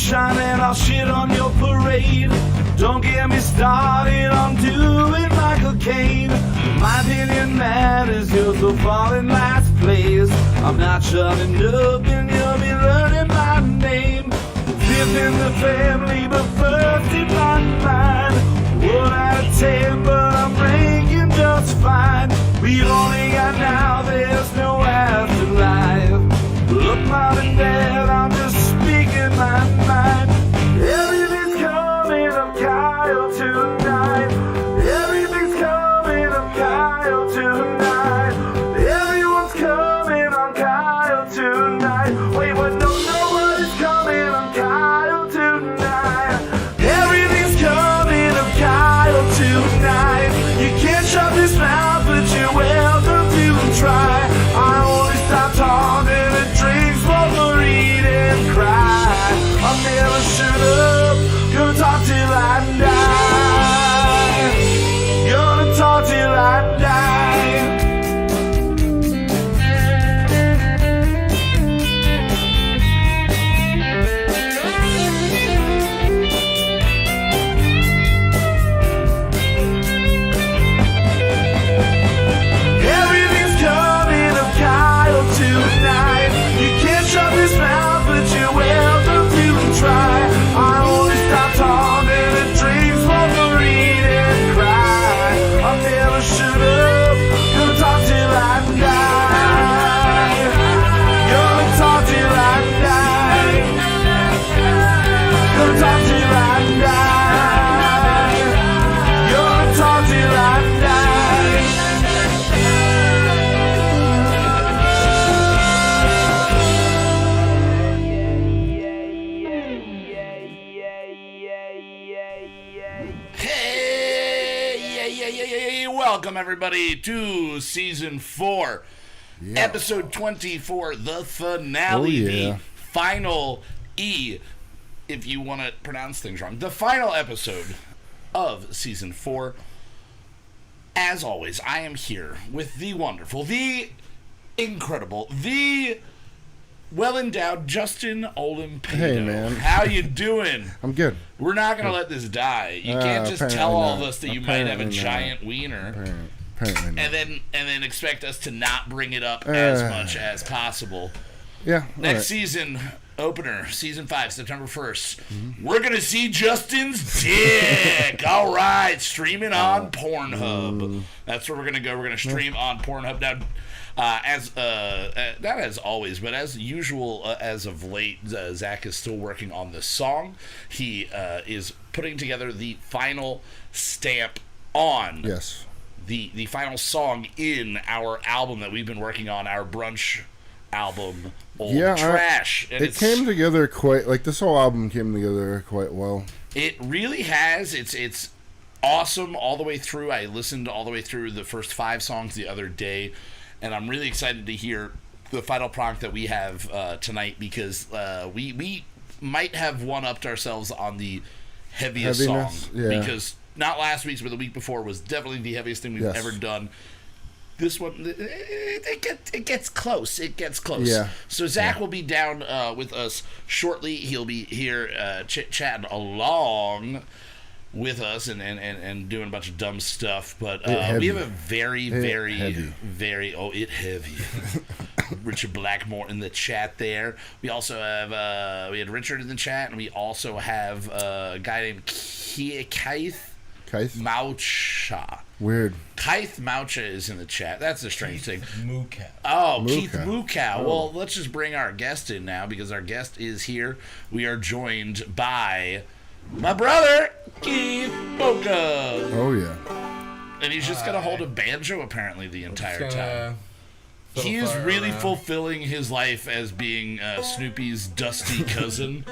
sunshine and I'll shit on your parade. Don't get me started on doing Michael Caine. My opinion matters, you're so far in last place. I'm not shutting up and you'll be learning my name. Fifth in the family, but first in my mind. 1 out of 10, but I'm ranking just fine. We've only got now, there's no afterlife. Look, mom and dad, I'm just speaking my mind. Everything's coming up Kyle tonight. Everything's coming up Kyle tonight. Everyone's coming on Kyle tonight. Wait, but no, nobody's coming on Kyle tonight. Everything's coming up Kyle tonight. You can't shut this mouth, but you're welcome to try. I only stop talking and drink, smoke, or eat and cry. I'll never shut up, gonna talk till I die. Gonna talk till I die. Everything's coming up Kyle tonight. You can't shut this mouth, but you're welcome to try. I only stop talking and drink, smoke, or eat and cry. I'll never shut up, gonna talk till I die. Gonna talk till I die. Gonna talk till I die. Gonna talk till I die. Hey, welcome everybody to season 4, episode 24, the finale, the final if you want to pronounce things wrong, the final episode of season 4. As always, I am here with the wonderful, the incredible, the well-endowed Justin Olimpedo. Hey, man. How you doing? I'm good. We're not going to let this die. You can't just tell all of us that you might have a Apparently giant wiener Apparently not. and then expect us to not bring it up as much as possible. Yeah. Next season opener, season 5, September 1st. We're going to see Justin's dick. All right, streaming on Pornhub. That's where we're going to go. We're going to stream on Pornhub. Now, not as always, but as usual, as of late, Zach is still working on this song. He is putting together the final stamp on the final song in our album that we've been working on, our Brunch album, Old Trash. And it came together quite, like, this whole album came together quite well. It really has. It's awesome all the way through. I listened all the way through the first 5 songs the other day, and I'm really excited to hear the final product that we have tonight, because we might have one-upped ourselves on the heaviest song. Yeah. Because not last week's, but the week before was definitely the heaviest thing we've ever done. This one, it gets close. It gets close. Yeah. So Zach will be down with us shortly. He'll be here chit-chatting along with us and doing a bunch of dumb stuff. But we have a very heavy. Richard Blackmore in the chat there. We also have we had Richard in the chat, and we also have a guy named Keith Moucha. Weird. Keith Moucha is in the chat. That's a strange thing. Moucha. Oh, Keith Moucha. Oh. Well, let's just bring our guest in now, because our guest is here. We are joined by my brother, Keith Boca. Oh, yeah. And he's just going to hold a banjo, apparently, the entire time. He is really fulfilling his life as being Snoopy's dusty cousin.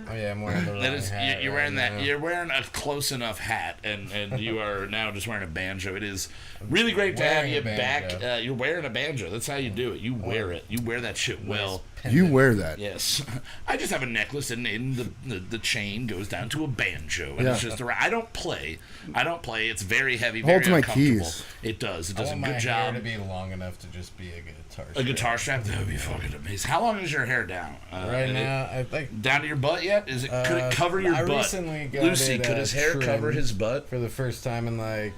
Oh yeah, I'm wearing the wrong hat. You're wearing that. You're wearing a close enough hat, and you are now just wearing a banjo. It is really great to have you back. You're wearing a banjo. That's how you do it. You wear it. You wear that shit well. You wear that. Yes. I just have a necklace, and the chain goes down to a banjo, and it's just I don't play. It's very heavy, very uncomfortable. My keys. It does. It does a good job. I want my hair to be long enough to just be a guitar strap. A guitar strap? That would be fucking amazing. How long is your hair down? Right now, I think down to your butt? butt yet? Could it cover your I butt? recently got Lucy, it, could his hair trimmed cover his butt? for the first time in like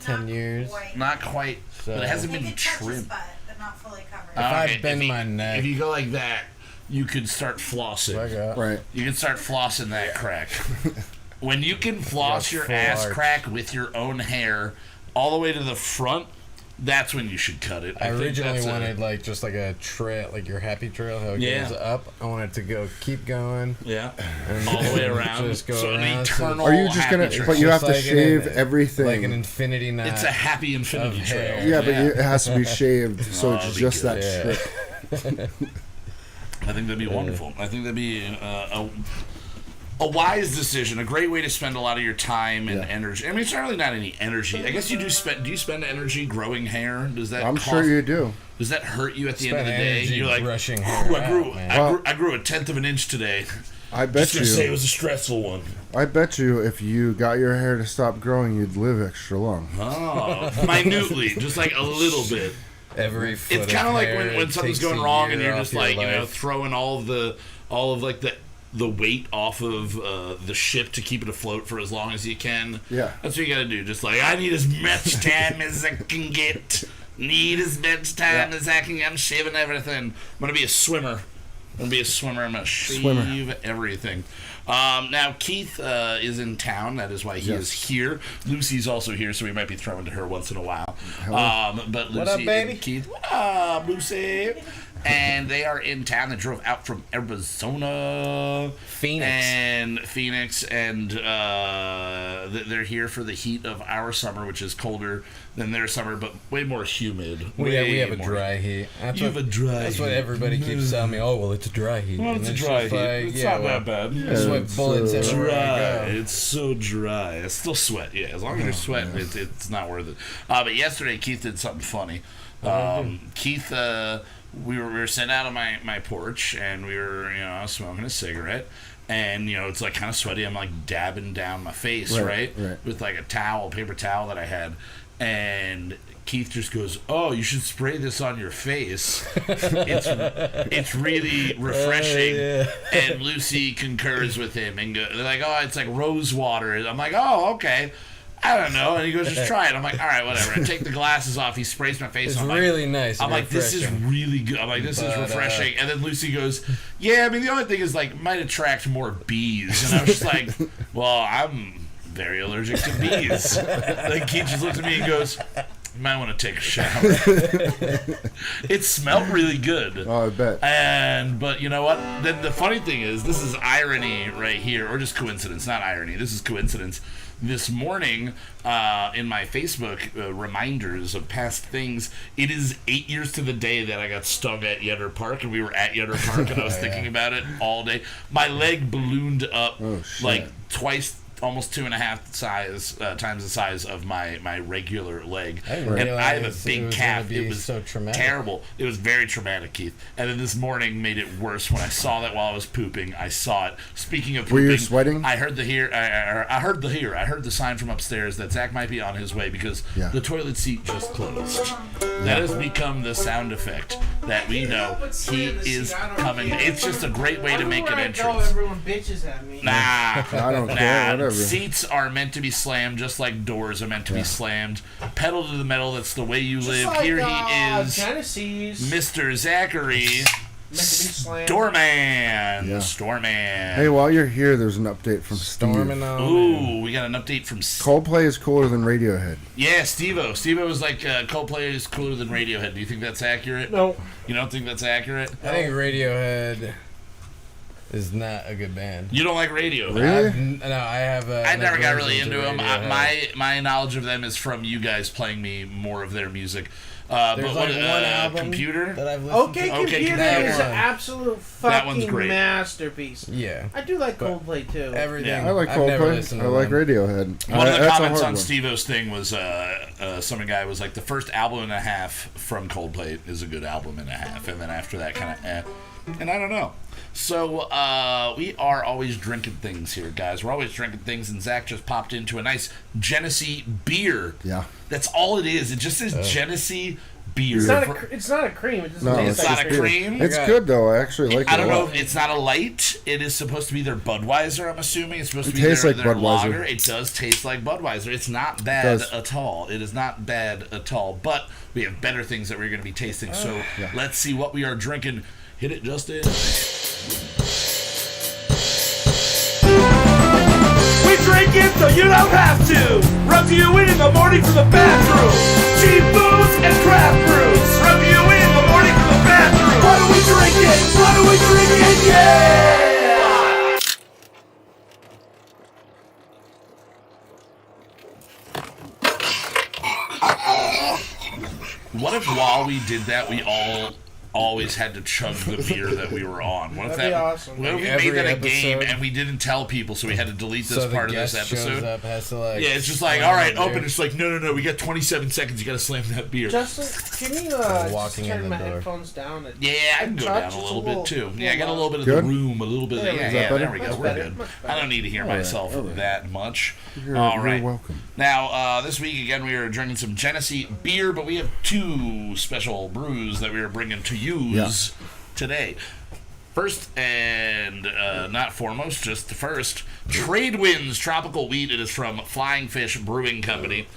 10 years. Not quite, So- but it hasn't I think been it touches trimmed. butt, but not fully covered. If I Okay, bend if you- my neck, If you go like that, you could start flossing. like that. Right. You can start flossing that crack. When you can floss Yeah, your full ass arch. crack with your own hair all the way to the front, that's when you should cut it. I think originally that's wanted like just like a trail, like your happy trail, how it Yeah. goes up. I wanted to go, keep going, yeah, and all the way around. Just go so an around. So eternal. Are you just happy gonna? trail. But you have Just to like shave like everything. an infinity knot. It's a happy infinity of trail. hair. yeah, but it has to be shaved, so it's it'd be just good. that Yeah. strip. I think that'd be wonderful. I think that'd be a wise decision, a great way to spend a lot of your time and Yeah. energy. I mean, it's not really not any energy. I guess you do spend. Do you spend energy growing hair? Does that? I'm cost, sure you do. Does that hurt you at the end Spend of the day? energy You're like, brushing "Ooh, hair I grew, out, man." I grew a 1/10 of an inch today. I bet Just to say it you. was a stressful one. I bet you, if you got your hair to stop growing, you'd live extra long. Oh, minutely, just like a little bit. Every foot It's kind of like hair, when it something's takes going a wrong and year you're off just your like life. throwing all of like the weight off of the ship to keep it afloat for as long as you can. Yeah. That's what you gotta do. Just like, I need as much time as I can get. Need as much time as I can get. I'm shaving everything. I'm gonna be a swimmer. I'm gonna shave everything. Now Keith is in town. That is why he is here. Lucy's also here, so we might be throwing to her once in a while. But Lucy What up, baby? and Keith, what up, Lucy? And they are in town. They drove out from Arizona, Phoenix, and they're here for the heat of our summer, which is colder than their summer, but way more humid. We have a more- dry heat. You have a dry That's what heat. everybody keeps telling me. Oh, well, it's a dry heat. Well, And it's a dry just heat. like, It's yeah, not well, that bad. I sweat it's, bullets everywhere I Dry. go. It's so dry. I still sweat. Yeah, as long as you're sweating, it's not worth it. But yesterday, Keith did something funny. Keith, we were sitting out on my porch, and we were smoking a cigarette, and it's like kind of sweaty. I'm like dabbing down my face, right? With like a paper towel that I had, and Keith just goes, "Oh, you should spray this on your face. It's really refreshing." And Lucy concurs with him and they're like, "Oh, it's like rose water." I'm like, "Oh, okay. I don't know." And he goes, "Just try it." I'm like, "All right, whatever." I take the glasses off. He sprays my face. It's I'm really like, nice. I'm and like, "This is refreshing. really good." I'm like, "This is refreshing." And then Lucy goes, "Yeah, I mean, the only thing is like might attract more bees." And I was just like, "Well, I'm very allergic to bees." Like Keith just looked at me and goes, "You might want to take a shower." It smelled really good. Oh, I bet. But you know what? Then the funny thing is, this is irony right here, or just coincidence, not irony. This is coincidence. This morning, in my Facebook reminders of past things, it is 8 years to the day that I got stung at Yetter Park, and we were at Yetter Park, and I was thinking about it all day. My leg ballooned up like twice. Almost 2.5 times the size of my regular leg. I didn't And I have a realize big it was calf. gonna be It was so traumatic. terrible. It was very traumatic, Keith. And then this morning made it worse when I saw that while I was pooping. I saw it. Speaking of pooping, Were you sweating? I heard I heard the sign from upstairs that Zach might be on his way because the toilet seat just closed. That has become the sound effect that we know he is coming. It's just a great way to make an entrance. Everyone bitches at me. Nah, I don't care, whatever. Seats are meant to be slammed just like doors are meant to be slammed. Pedal to the metal, that's the way you live. Like, Here he is, Tennessee's Mr. Zachary meant to be slammed. Storman. Yeah. Storman. Hey, while you're here, there's an update from Storming Steve. on. Ooh, we got an update from Coldplay is cooler than Radiohead. Yeah, Steve-O. Steve-O was like, Coldplay is cooler than Radiohead. Do you think that's accurate? No. You don't think that's accurate? I think Radiohead is not a good band. You don't like Radiohead? Really? I have. I never got really into them. Radiohead. My knowledge of them is from you guys playing me more of their music. There's But like one album Computer? that I've listened Okay, to. Computer Computer. is an absolute That one's fucking great. masterpiece. Yeah. I do like But Coldplay too. Everything. Yeah. I like I've never Coldplay. listened I to like them. Radiohead. One of the That's a comments hard on one. Steve-O's thing was some guy was like, the first album and a half from Coldplay is a good album and a half, and then after that kind of and I don't know. So we are always drinking things here, guys. We're always drinking things, and Zach just popped into a nice Genesee beer. Yeah. That's all it is. It just says Genesee beer. It's not a cream. It doesn't No, taste it's like not a cream. cream. It's good though. I actually like it. I don't a know. lot. It's not a light. It is supposed to be their Budweiser. I'm assuming it's supposed to be tastes their, like their Budweiser. lager. It does taste like Budweiser. It's not bad at all. It is not bad at all. But we have better things that we're going to be tasting. So let's see what we are drinking. Hit it, Justin. We drink it so you don't have to. Rub you in the morning from the bathroom. Cheap booze and craft brews. Rub you in the morning from the bathroom. Why do we drink it? Why do we drink it? Yeah! What if while we did that, we all always had to chug the beer that we were on? What if That'd be awesome. What if we Every made that a game episode. and we didn't tell people, so we had to delete this So the part of this guest shows episode? up, has to like. Yeah, it's just like, all right, open. It's like, no, we got 27 seconds. You got to slam that beer. Justin, can you Walking just in turn the my door. headphones down? Yeah, I can go touch, down it's a little bit too. little Yeah, I got a little bit of Good? the room, a little bit of There we yeah, go. yeah. better? There we go. Much We're better, good. much I better. don't need to hear myself that much. You're All right. welcome. Now, this week again, we are drinking some Genesee beer, but we have two special brews that we are bringing to use today. First and not foremost, just the first, Trade Winds Tropical Wheat. It is from Flying Fish Brewing Company.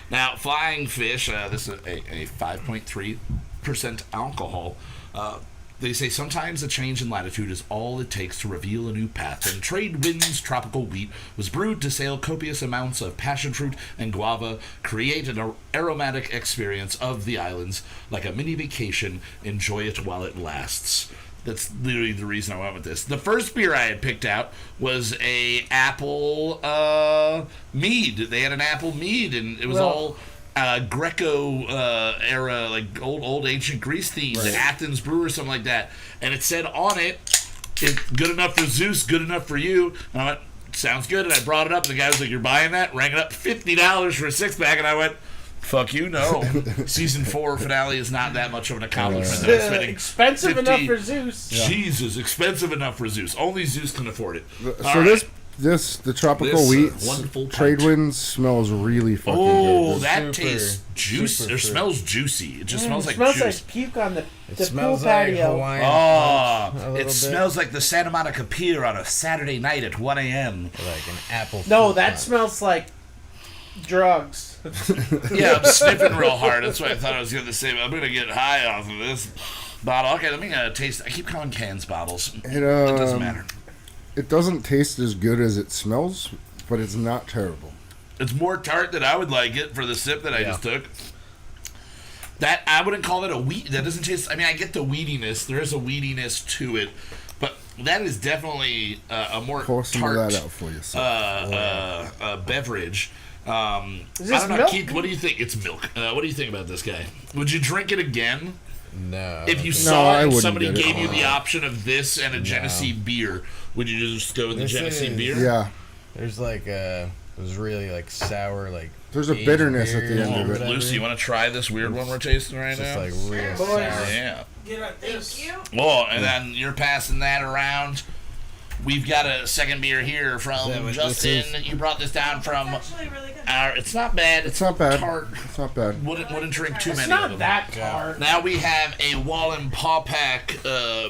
Now, Flying Fish, this is a 5.3% alcohol. They say sometimes a change in latitude is all it takes to reveal a new path, and Trade Winds Tropical Wheat was brewed to sail copious amounts of passion fruit and guava, create an aromatic experience of the islands like a mini vacation. Enjoy it while it lasts. That's literally the reason I went with this. The first beer I had picked out was a apple mead. They had an apple mead, and it was all Greco era, like old ancient Greece themed, Athens brew or something like that. And it said on it, good enough for Zeus, good enough for you. And I went, sounds good. And I brought it up, and the guy was like, you're buying that? Rang it up, $50 for a six-pack. And I went, fuck you, no. Season 4 finale is not that much of an accomplishment. That I'm spending Expensive 50 enough for Zeus. Jesus, expensive enough for Zeus. Only Zeus can afford it. So the tropical This, wheat wonderful Trade pint. Winds smells really fucking Oh, good. that Super- tastes juicy. super It fruit. smells juicy. It just smells like smells juice. like puke on the It the pool smells like patio. Hawaiian Oh, punch a little it bit. smells like the Santa Monica Pier on a Saturday night at 1 a.m. like an apple. No, fruit that punch. smells like drugs. Yeah, I'm sniffing real hard. That's why I thought I was going to say, I'm going to get high off of this bottle. Okay, let me taste. I keep calling cans bottles. It doesn't matter. It doesn't taste as good as it smells, but it's not terrible. It's more tart than I would like it for the sip that I just took. That I wouldn't call it a wheat. That doesn't taste. I mean, I get the weediness. There is a weediness to it, but that is definitely a more Pour some of tart that out for you. beverage. Is I this don't know, milk? Keith. What do you think? It's milk. What do you think about this guy? Would you drink it again No. if you No, saw I it and wouldn't somebody get it. gave you the option of this and a Genesee beer? Would you just go with the This Genesee is- beer? Yeah, There's like it was really like sour, like. There's a aged bitterness at the beer end Oh, of it. whatever. Lucy, you want to try this weird one we're tasting right It's just now? like real Boys. sour. Yeah. Thank you. Well, and then you're passing that around. We've got a second beer here from Is that what this Justin. is? You brought this down from. Actually, really good. It's not bad. It's not bad. Tart. It's not bad. Wouldn't drink too It's many of not them. that tart. Now we have a Wallen Pawpack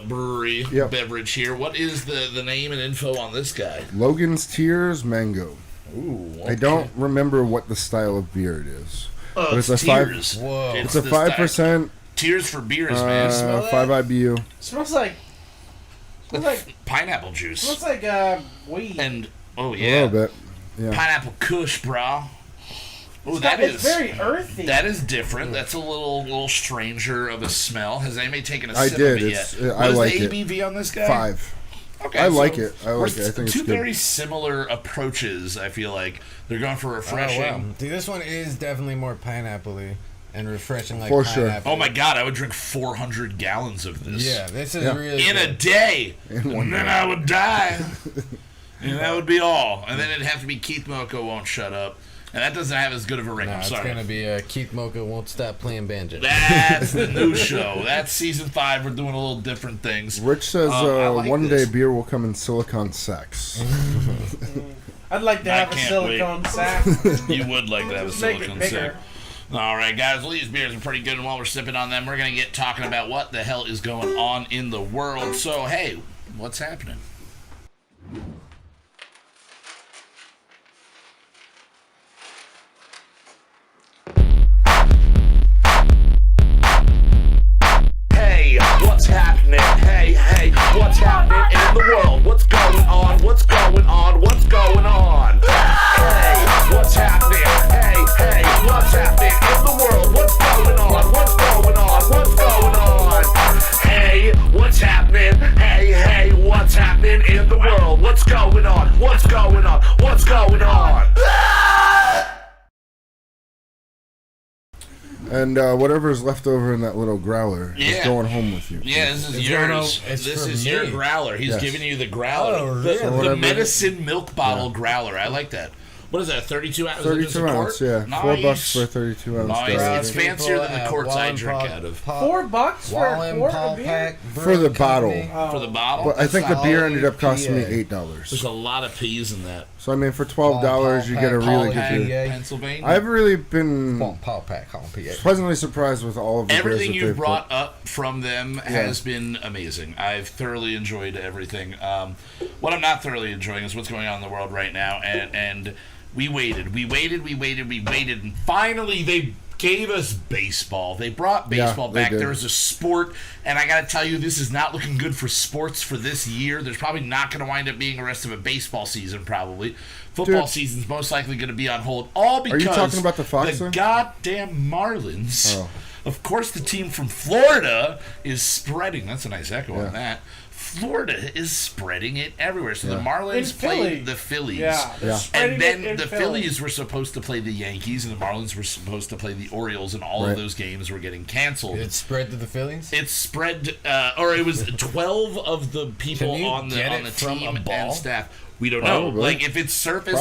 brewery Yep. beverage here. What is the name and info on this guy? Logan's Tears Mango. Ooh, I don't remember what the style of beer it is. But it's a Tears. Whoa. It's a the 5%, Tears for beers, man. Smell that? 5 IBU. Smells like Pineapple juice. smells like weed. And oh A yeah, little bit. Yeah. pineapple Kush, bro. Oh, that it's is very earthy. that is different. That's a little stranger of a smell. Has anybody taken a I sip did. of it It's- yet? I What is like the it. ABV on this guy? 5. Okay, I so like it. I we're like it. I think it's two good. very similar approaches. I feel like they're going for Oh, refreshing. wow. Dude, this one is definitely more pineapple-y and refreshing like For sure. pineapple. Oh my god, I would drink 400 gallons of this. Yeah, this is Yeah. really In a good. day. In one And then day. I would die. And that would be all. And then it'd have to be Keith Moucha Won't Shut Up. And that doesn't have as good of a ring. Nah, I'm it's sorry. gonna be Keith Mocha Won't Stop Playing Banjo. That's the new show. That's season 5. We're doing a little different things. Rich says I like one this. day beer will come in silicone sacks. I'd like to I have a can't silicone sack. You would like to have a Just make it silicone bigger. sack. All right, guys. Well, these beers are pretty good, and while we're sipping on them, we're going to get talking about what the hell is going on in the world. So, hey, what's happening? Hey, what's happening? Hey, what's happening in the world? What's going on? What's going on? What's going on? Hey, what's happening? Hey, what's happening in the world? What's going on? What's going on? What's going on? Hey, what's happening? Hey, what's happening in the world? What's going on? What's going on? What's going on? And whatever's left over in that little growler is going home with you. Yeah, this is yours. This is your growler. He's giving you the growler. Oh, really? The medicine milk bottle growler. I like that. What is that, 32 ounce? 32 ounce, yeah. Nice. $4 for a 32 ounce. Nice. It's fancier than the quarts I drink out of. $4 for a quart of beer? For the bottle. For the bottle? But I think the beer ended up costing me There's $8. a lot of peas in that. So, I mean, for $12, you get a really good beer. Pennsylvania. I've really been Paul Pack, PA. pleasantly surprised with all of the Everything beers that you've they've brought up from them has been amazing. I've thoroughly enjoyed everything. What I'm not thoroughly enjoying is what's going on in the world right now, and we waited, and finally they gave us baseball. They brought baseball back. There's a sport, and I got to tell you, this is not looking good for sports for this year. There's probably not going to wind up being the rest of a baseball season, probably. Football season's most likely going to be on hold, all because Are you talking about the Fox the thing? goddamn Marlins. Oh. Of course, the team from Florida is spreading. That's a nice echo on that. Florida is spreading it everywhere. So the Marlins played the Phillies. And then the Phillies were supposed to play the Yankees, and the Marlins were supposed to play the Orioles, and all of those games were getting canceled. Did it spread to the Phillies? It spread, or it was 12 of the people on the team and staff. We don't know. Like, if it's surface,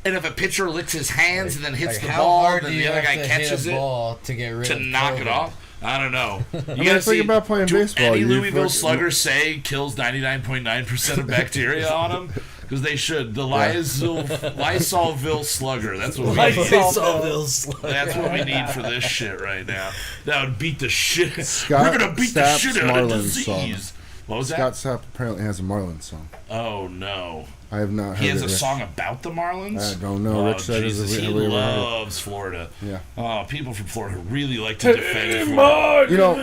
and if a pitcher licks his hands and then hits the ball, and then the other guy catches it to knock it off. I don't know. You gotta think about playing baseball. Any Louisville Slugger say kills 99.9% of bacteria on them? Because they should. The Lysolville Slugger. That's what we need. Lysolville Slugger. That's what we need for this shit right now. That would beat the shit. Scott We're gonna beat the shit out of Marlins disease. Song. What was that? Scott Sapp apparently has a Marlins song. Oh no. I have not heard He has it. a song about the Marlins? I don't know. Rich said Jesus, he loves Florida. Yeah. Oh, people from Florida really like to defend Florida. You know,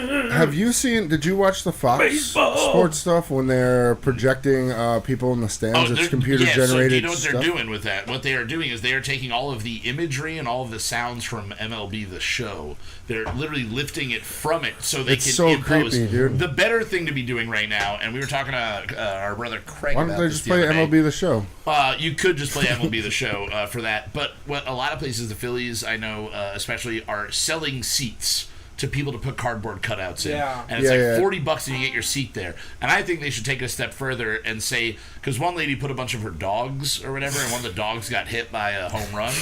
did you watch the Fox Sports stuff when they're projecting people in the stands? It's computer generated so you know what stuff? they're doing with that? What they are doing is they are taking all of the imagery and all of the sounds from MLB The Show. They're literally lifting it from it so they can impose. Creepy, dude. The better thing to be doing right now, and we were talking to our brother Craig Why about don't they this just the play other day. MLB The Show? You could just play MLB The Show for that. But what a lot of places, the Phillies, I know especially, are selling seats to people to put cardboard cutouts in. And it's $40 and you get your seat there. And I think they should take it a step further and say, because one lady put a bunch of her dogs or whatever, and one of the dogs got hit by a home run.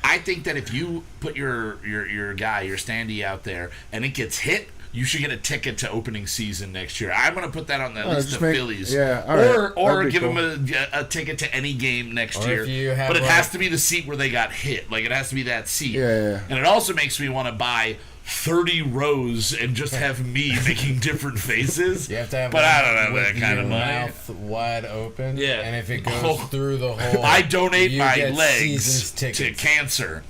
I think that if you put your guy, your standee out there, and it gets hit, you should get a ticket to opening season next year. I'm going to put that on the list of Phillies. Yeah, all right. Or give them a ticket to any game next year. But it has to be the seat where they got hit. Like, it has to be that seat. Yeah. And it also makes me want to buy 30 rows and just have me making different faces. You have to have but I don't have that kind of money. Mouth wide open. Yeah. And if it goes through the hole, I donate my get legs to cancer.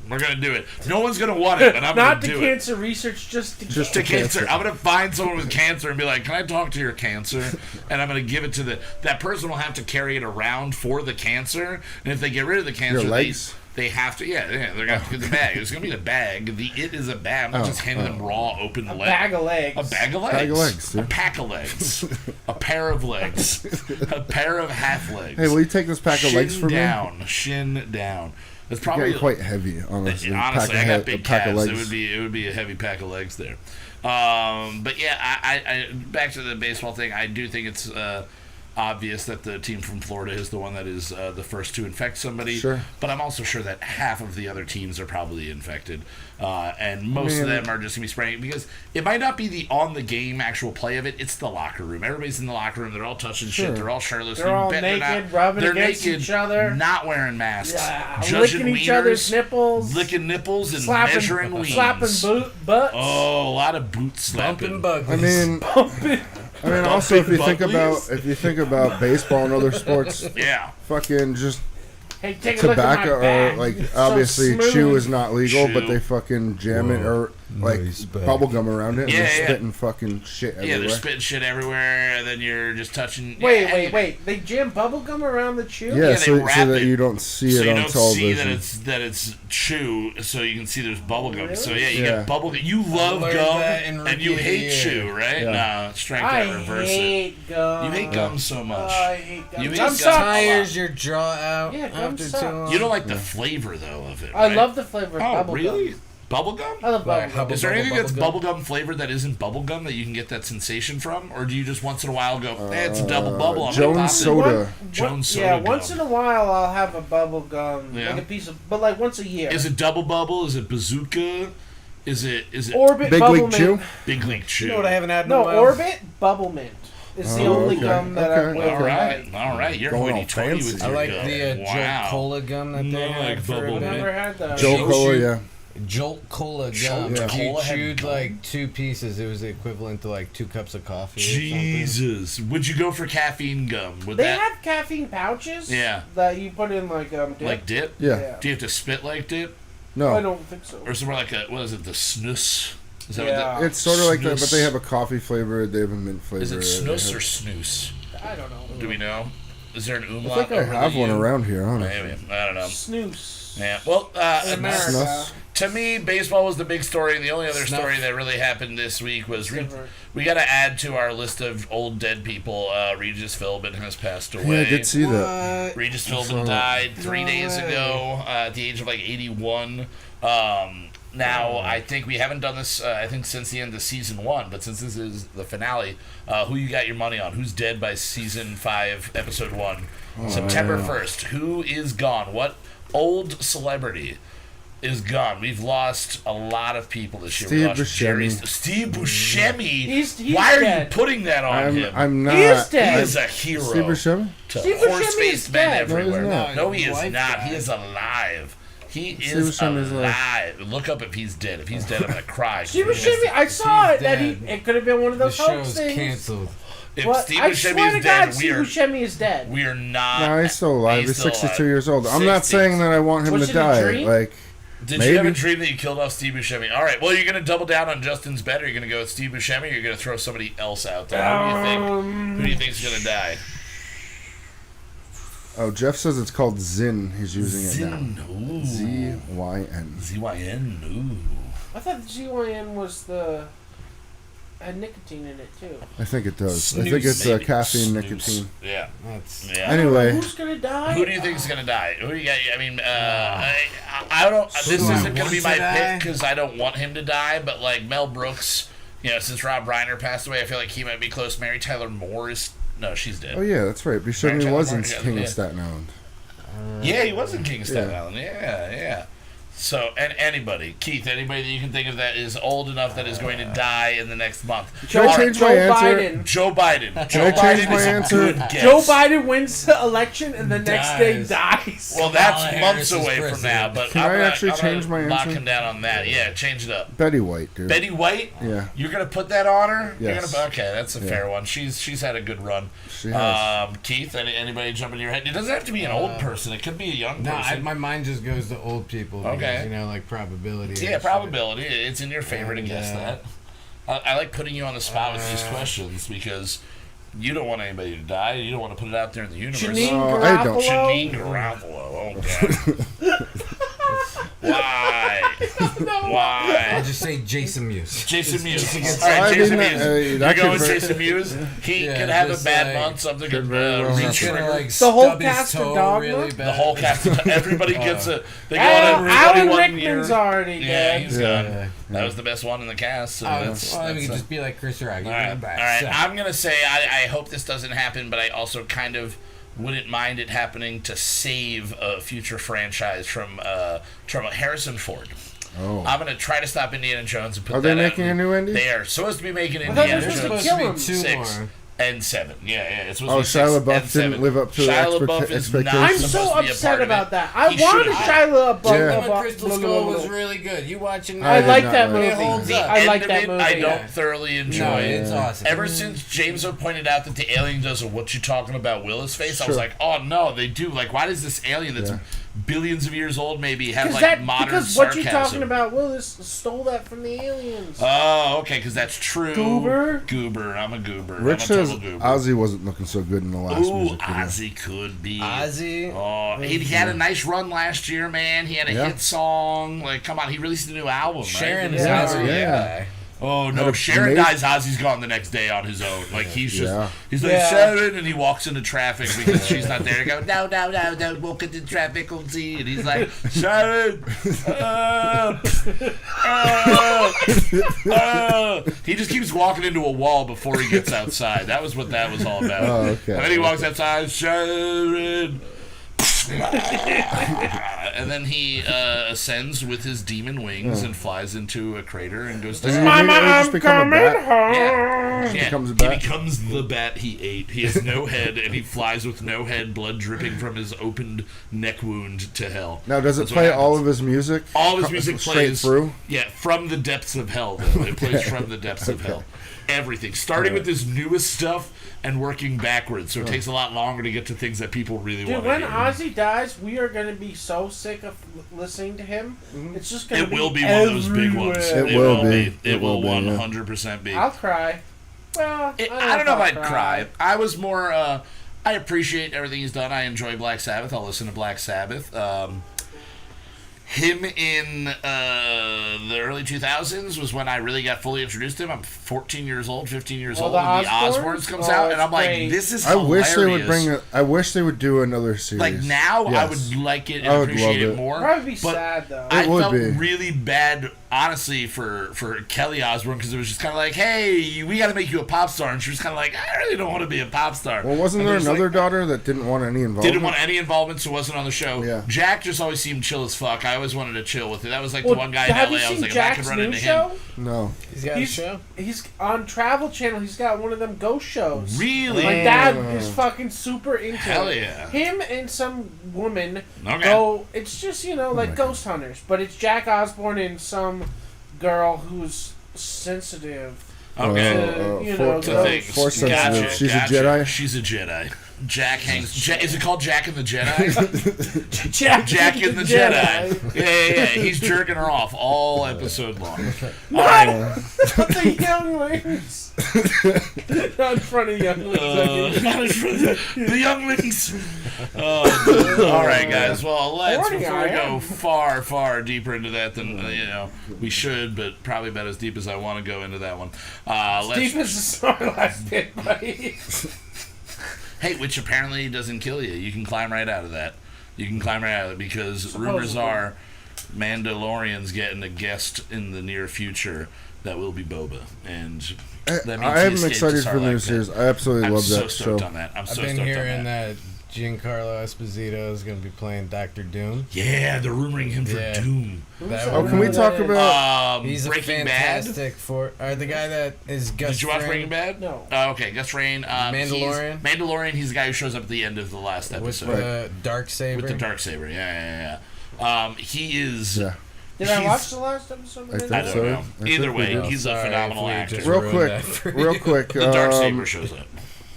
We're going to do it. No one's going to want it, but I'm going to do it. Not to cancer research, just to cancer. I'm going to find someone with cancer and be like, can I talk to your cancer? And I'm going to give it to that person will have to carry it around for the cancer. And if they get rid of the cancer, your legs? They have to, they're going to have to get the bag. It's going to be the bag. It is a bag. I'm not just handing them raw, open leg. Bag of legs. A bag of legs. Bag of legs, dude. A pack of legs. A pair of legs. A pair of half legs. Hey, will you take this pack of legs from me? Shin down. It's probably quite heavy, honestly. Honestly, I got big calves. It would be a heavy pack of legs there. But yeah, I back to the baseball thing. I do think it's obvious that the team from Florida is the one that is the first to infect somebody. Sure. But I'm also sure that half of the other teams are probably infected. And most of them are just going to be spraying because it might not be the on-the-game actual play of it. It's the locker room. Everybody's in the locker room. They're all touching shit. They're all shirtless. They're all naked, rubbing against each other. Not wearing masks. Yeah, Judging licking each wieners, other's nipples. licking nipples and measuring wieners. Slapping butts. Oh, a lot of boot slapping. Bumping I mean, also if you think about baseball and other sports, Yeah. fucking just Hey, take a tobacco look at or my bag. obviously So chew smooth. is not legal, Chew. but they fucking jam it or Nice bag. bubble gum around it and Yeah, they're yeah. spitting fucking shit Yeah, everywhere. they're spitting shit everywhere, and then you're just touching. Wait. They jam bubble gum around the chew? Yeah, they so wrap that it you don't see So it you on don't see television. that it's chew, so you can see there's bubble gum. Really? So yeah, you Yeah. get bubble gum. You love learned gum, that in and you Rookie hate of the Year. chew, right? Yeah. No, strength I that reverse it. hate gum. You hate gum so much. I hate gum. You hate Gum gum. sucks. Tires your jaw out Yeah, gum after sucks. too long. You don't like the flavor though of it. I right? love the flavor of Oh, bubble really? gum. Bubble gum? I love Like bubble gum. Is there anything that's Bubble bubblegum flavored that isn't bubblegum that you can get that sensation from? Or do you just once in a while go, it's a double bubble, I'm gonna pop Jones it. soda. Jones soda Yeah, gum. once in a while I'll have a bubble gum, Yeah. like a piece of, but like once a year. Is it double bubble? Is it bazooka? Is it Orbit Big Bubble League Mint? Chew? Big League Chew? You know what I haven't had in a No, while? Orbit Bubble Mint. It's the Oh, only okay. gum that I'm Okay. willing All to right, like. all right. You're Going all hoity-toity with fancy. I your like gum. the Wow. Jolt Cola gum that No, they I had like for a bubble I've mint. never had that. Joe Jolt Cola, Shoot. yeah. Jolt Cola Jolt gum. Cola You had chewed gum? like 2 pieces. It was the equivalent to like 2 cups of coffee. Or something. Jesus. Would you go for caffeine gum? Would They that have caffeine pouches. Yeah. That you put in like dip. like dip? Yeah. Do you have to spit like dip? I No. don't think so. Or somewhere like what is it, the snus? Is that Yeah. what It's sort of like that, but Snus. they have a coffee flavor, they have a mint flavor. is it they snus have- or snooze? I don't know. Do we know? Is there an I umlaut? think I over have the one U? around here, honestly. Maybe. I don't know. Snooze. Yeah. Well, In America. Snus. to me, baseball was the big story, and the only other Snuff. story that really happened this week was Silver. we got to add to our list of old dead people. Regis Philbin has passed away. Yeah, I did see that. What? Regis saw Philbin that. died 3 No days way. ago at the age of like 81. Now, I think we haven't done this, I think, since the end of season 1, but since this is the finale, who you got your money on? Who's dead by season 5, episode 1? September 1st. Who is gone? What old celebrity is gone? We've lost a lot of people this year. We Steve lost Jerry, Buscemi. Steve Buscemi. He's Why are dead. you putting that on him? I'm not. He is dead. He is a hero Steve Buscemi? to Steve Buscemi is horse-faced men dead. No, he's everywhere. not. No, he is Wife not. died. He is alive. He Steve is Buscemi is alive. Look up if he's dead. If he's dead, I'm gonna cry. Steve Buscemi, I saw it that it could have been one of The those hoax show's things. canceled. If What? Steve I Buscemi swear to is God, dead, Steve Buscemi is dead. we are not. No, he's still alive. He's still 62 alive. years old. I'm not 60. saying that I want him Was to it a die. dream? Like, Did you have a maybe. dream that you killed off Steve Buscemi? All right. Well, you're gonna double down on Justin's bet, or you're gonna go with Steve Buscemi, or you're gonna throw somebody else out there. Who do you think? Who do you think's gonna die? Oh, Jeff says it's called Zyn. He's using it now. Ooh. Z-Y-N. ZYN. Ooh. I thought the GYN was had nicotine in it too. I think it does. I Snooze, think it's maybe. caffeine Snooze. nicotine. Yeah. That's Yeah. Anyway, Who's gonna die? Who do you think is gonna die? Who do you got? I mean, I don't. This do I isn't gonna want be to my die? pick because I don't want him to die. But like Mel Brooks, since Rob Reiner passed away, I feel like he might be close. Mary Tyler Moore is she's dead. oh yeah, that's right. Buscemi Right, was in yeah, King yeah. of Staten Island. Yeah, he was in King of Staten Yeah. Island. Yeah. So, and anybody, Keith, anybody that you can think of that is old enough that is going to die in the next month. Can I change my answer? Biden. Joe Biden. Joe I change Biden my is a answer? good guess. Joe Biden wins the election and the next day Dies. dies. Well, that's Kamala months Harris is away from president. now, but Can I'm I gonna, actually I'm gonna change my lock answer? him down on that. Yeah, change it up. Betty White, dude. Betty White? Yeah. You're gonna put that on her? Yes. Okay, that's a fair one. She's had a good run. She has. Keith, anybody jump in your head? It doesn't have to be an old person. It could be a young no. person. My mind just goes to old people. Because, Okay. like probability. Yeah, and shit. probability. It's in your favor to And, guess that. I like putting you on the spot with these questions because you don't want anybody to die. You don't want to put it out there in the universe. Janine Oh, I don't. Garofalo. Janine Garofalo. Oh, God. Why? No. Why? I'll just say Jason Mewes. Jason Mewes. Just- All right, I Jason mean, Mewes. that You're going could very- Jason Mewes. He Yeah, could have a just bad like- month. Something could could very well reach happen. Gonna, trigger. like, The whole stub his cast of toe Dogma? really bad. The whole cast. Everybody gets a. They go on everybody Alan one year. Rickman's already Yeah, dead. he's Yeah. gone. That was the best one in the cast. So that's, Well, we that's could just be like Chris Rock. all right. All right. I'm gonna say I hope this doesn't happen, but I also kind of wouldn't mind it happening to save a future franchise from Harrison Ford. Oh. I'm gonna try to stop Indiana Jones and put Are that they out. making a new Indy? They are supposed to be making I thought Indiana they were There's supposed Jones to supposed to be kill him. 2 6 more. and 7. Yeah, it's supposed Oh, to be 6 Shia and LaBeouf 7. didn't live up to the Shia LaBeouf is expectations. not I'm supposed so to be a upset part of about it. that. I He wanted should- Shia LaBeouf. Yeah. Crystal Skull was really good. You watching I did like not that like movie. it. It holds The up. I end like of that it, movie. I Yeah. don't thoroughly enjoy No, it. it's awesome. Ever since James O pointed out that the alien does a "What you talking about" Willis face, I was Sure. like, oh no, they do. Like, why does this alien that's billions of years old maybe have Because like modern because sarcasm? what you talking about, Willis stole that from the aliens. Oh, okay, because that's true. Goober. I'm a goober. Rich I'm a says total goober. Ozzy wasn't looking so good in the last Ooh, music video. Ozzy could be. Ozzy. Oh, he had a nice run last year, man. He had a Yeah. hit song. Like, come on, he released a new album, right? Sharon Didn't is he? Ozzy. Yeah. Yeah. Oh no! Had a If Sharon mate- dies, Ozzy's gone the next day on his own. Like he's just, Yeah. he's like Yeah. Sharon, and he walks into traffic because she's not there. He goes, no, walk into traffic, we'll see. And he's like, Sharon, he just keeps walking into a wall before he gets outside. That was what that was all about. Oh, okay. And then he walks outside, Sharon. And then he ascends with his demon wings and flies into a crater and goes to Does he sleep. immediately just become a bat? Yeah. becomes a He bat? becomes the bat he ate. He has no head, and he flies with no head, blood dripping from his opened neck wound to hell. Now, does it That's what play all happens. of his music? All of his music straight plays through? Yeah, from the depths of hell. Though it plays from the depths of hell. Everything, starting with his newest stuff and working backwards. So it takes a lot longer to get to things that people really Dude, want to when hear. Ozzy dies, we are gonna be so sick of listening to him. It's just gonna It be will be one of those big ones. everywhere. It will be. It will It will be, yeah. 100% be. I'll cry. Well, I don't know if I'll I'd cry. I was more. I appreciate everything he's done. I enjoy Black Sabbath. I'll listen to Black Sabbath. Him in the early 2000s was when I really got fully introduced to him. I'm 14 years old, 15 years Oh, old the when the Osbournes? Osbournes comes Oh, out, and it's I'm like, great. this is I wish they would hilarious. I wish they would do another series. Like now, I Yes. would like it I and would appreciate love it it. more. Probably be but sad though. I would felt be. really bad, honestly, for Kelly Osbourne because it was just kind of like, hey, we got to make you a pop star, and she was kind of like, I really don't want to be a pop star. Well, wasn't And there there's, another like, daughter that didn't want any involvement? didn't want any involvement, so wasn't on the show. Yeah. Jack just always seemed chill as fuck. I always wanted to chill with it. That was like Well, the one guy in have LA. you I was seen like, if I could Jack's run new into show? him. No. He's got a show. He's on Travel Channel. He's got one of them ghost shows. Really? My dad is fucking super into Hell it. yeah. Him and some woman Okay. go. It's just like ghost hunters, but it's Jack Osbourne and some girl who's sensitive. Okay. To To things. Force sensitive. Gotcha, She's gotcha. a Jedi? She's a Jedi. Jack hangs. Is it called Jack and the Jedi? Jack, Jack and the Jedi. Yeah. He's jerking her off all episode long. Not the younglings. Not in front of younglings. Not in front of the younglings. All right, guys. Well, let's Horny before I we go am. far, far deeper into that than we should, but probably about as deep as I want to go into that one. Deep as the Snorlax pit, buddy. Hey, which apparently doesn't kill you. You can climb right out of that. You can climb right out of it because rumors are Mandalorian's getting a guest in the near future that will be Boba, and that means I he am escaped excited the for the new Sarlacc series. pit. I absolutely I'm love so that stoked show. on that. I'm so I've been stoked on hearing that. that Giancarlo Esposito is going to be playing Dr. Doom. Yeah, they're rumoring him for Yeah. Doom. That Oh, would- can we talk about? He's a Breaking Bad? fantastic the guy that is Gus Did you watch Fring Breaking Bad? No. Oh, okay, Gus Fring. Mandalorian? Mandalorian. He's the guy who shows up at the end of the last with episode the dark saber. with the darksaber. Yeah. He is. Yeah. Did I He's- watch the last episode? I think I don't so. know. I think Either we way, did. he's a Sorry phenomenal if we actor. just Real ruined quick, that for real you. quick. The darksaber shows up.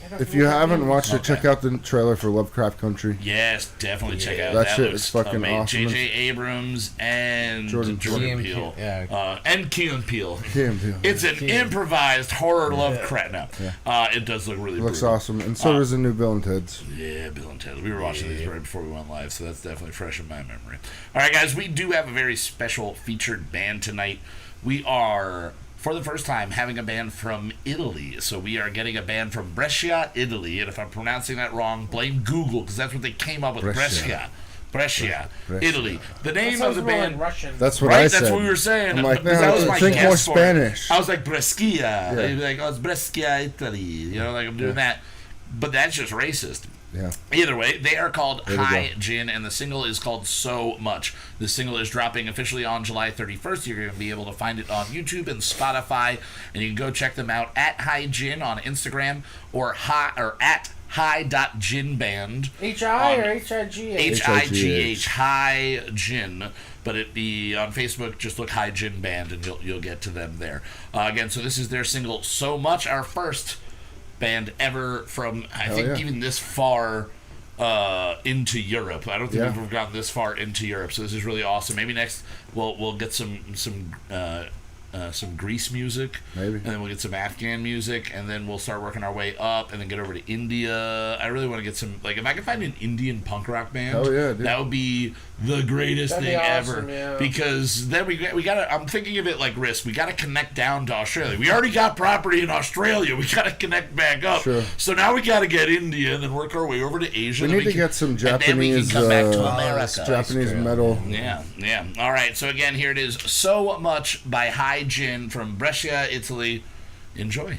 And If you haven't watched it, check out the trailer for Lovecraft Country. Yes, definitely check out That that. shit Looks is fucking amazing. awesome. J.J. Abrams and Jordan Peele. Yeah. And Key and Peele. Peele. It's an improvised horror Lovecraft. No, it does look really. It looks brutal. awesome, and so does the new Bill and Ted's. Yeah, Bill and Ted. We were watching these right before we went live, so that's definitely fresh in my memory. All right, guys, we do have a very special featured band tonight. We are, for the first time, having a band from Italy. So we are getting a band from Brescia, Italy. And if I'm pronouncing that wrong, blame Google, because that's what they came up with. Brescia, Italy. The name of the band. Like Russian. That's what Right, I said. that's what we were saying. I'm like, Because that was my think guess more for it. Spanish. I was like, Brescia. Yeah. They'd be like, oh, it's Brescia, Italy. You know, like I'm doing that. But that's just racist. Yeah. Either way, they are called There we High go. Gin, and the single is called So Much. The single is dropping officially on July 31st. You're going to be able to find it on YouTube and Spotify, and you can go check them out at High Gin on Instagram or at high.ginband. H-I or H-I-G-H? H-I-G-H, High Gin. But it be on Facebook, just look High Gin Band, and you'll get to them there. Again, so this is their single So Much, our first band ever from, I think, even this far into Europe. I don't think we've ever gotten this far into Europe, so this is really awesome. Maybe next we'll get some Greece music, maybe, and then we'll get some Afghan music, and then we'll start working our way up, and then get over to India. I really want to get some, like, if I can find an Indian punk rock band, that would be the greatest thing awesome, ever. Because then we gotta. I'm thinking of it like risk. We gotta connect down to Australia. We already got property in Australia. We gotta connect back up. Sure. So now we gotta get India, and then work our way over to Asia. We need to get some Japanese, Japanese metal. Yeah. All right. So again, here it is. So Much by High Gin from Brescia, Italy. Enjoy.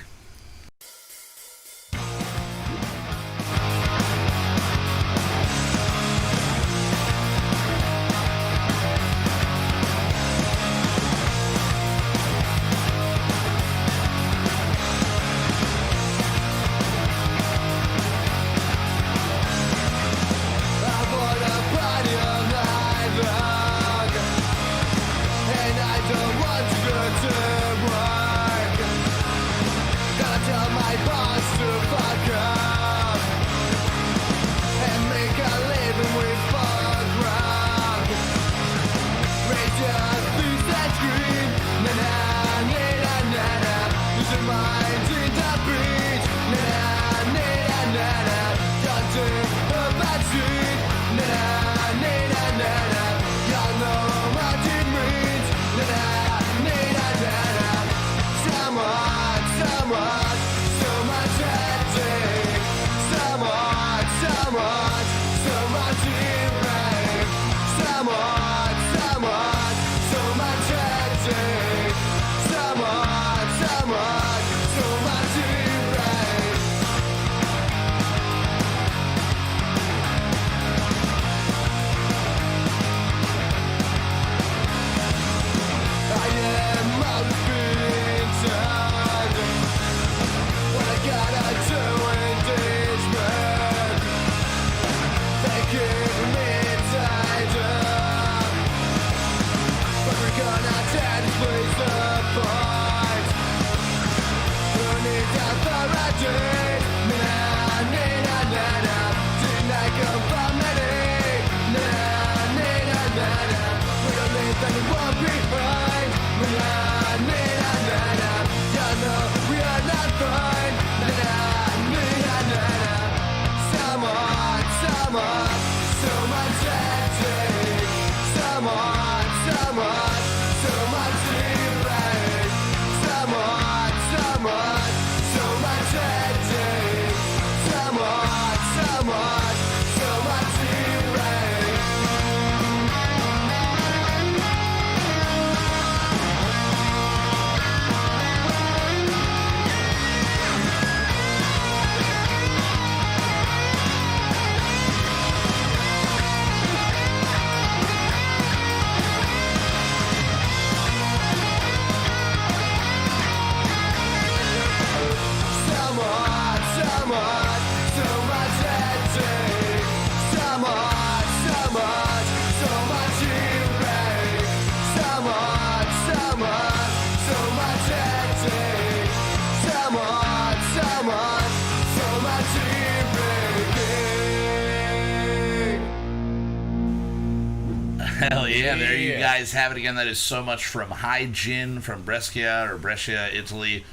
yeah, there you guys have it again. That is so much from High Gin from Brescia, Italy.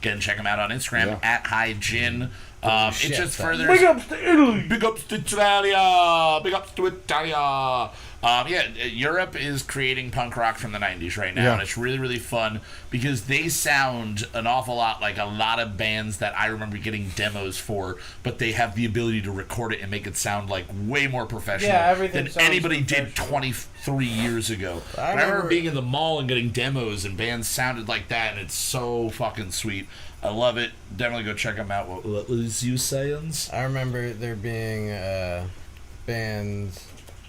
Again, check them out on Instagram at High Gin. It just furthers. Big ups to Italy. Big ups to Italia. Big ups to Italia. Europe is creating punk rock from the 90s right now, and it's really, really fun because they sound an awful lot like a lot of bands that I remember getting demos for, but they have the ability to record it and make it sound like way more professional than anybody did 23 years ago. I remember being in the mall and getting demos, and bands sounded like that, and it's so fucking sweet. I love it. Definitely go check them out. What was you saying? I remember there being bands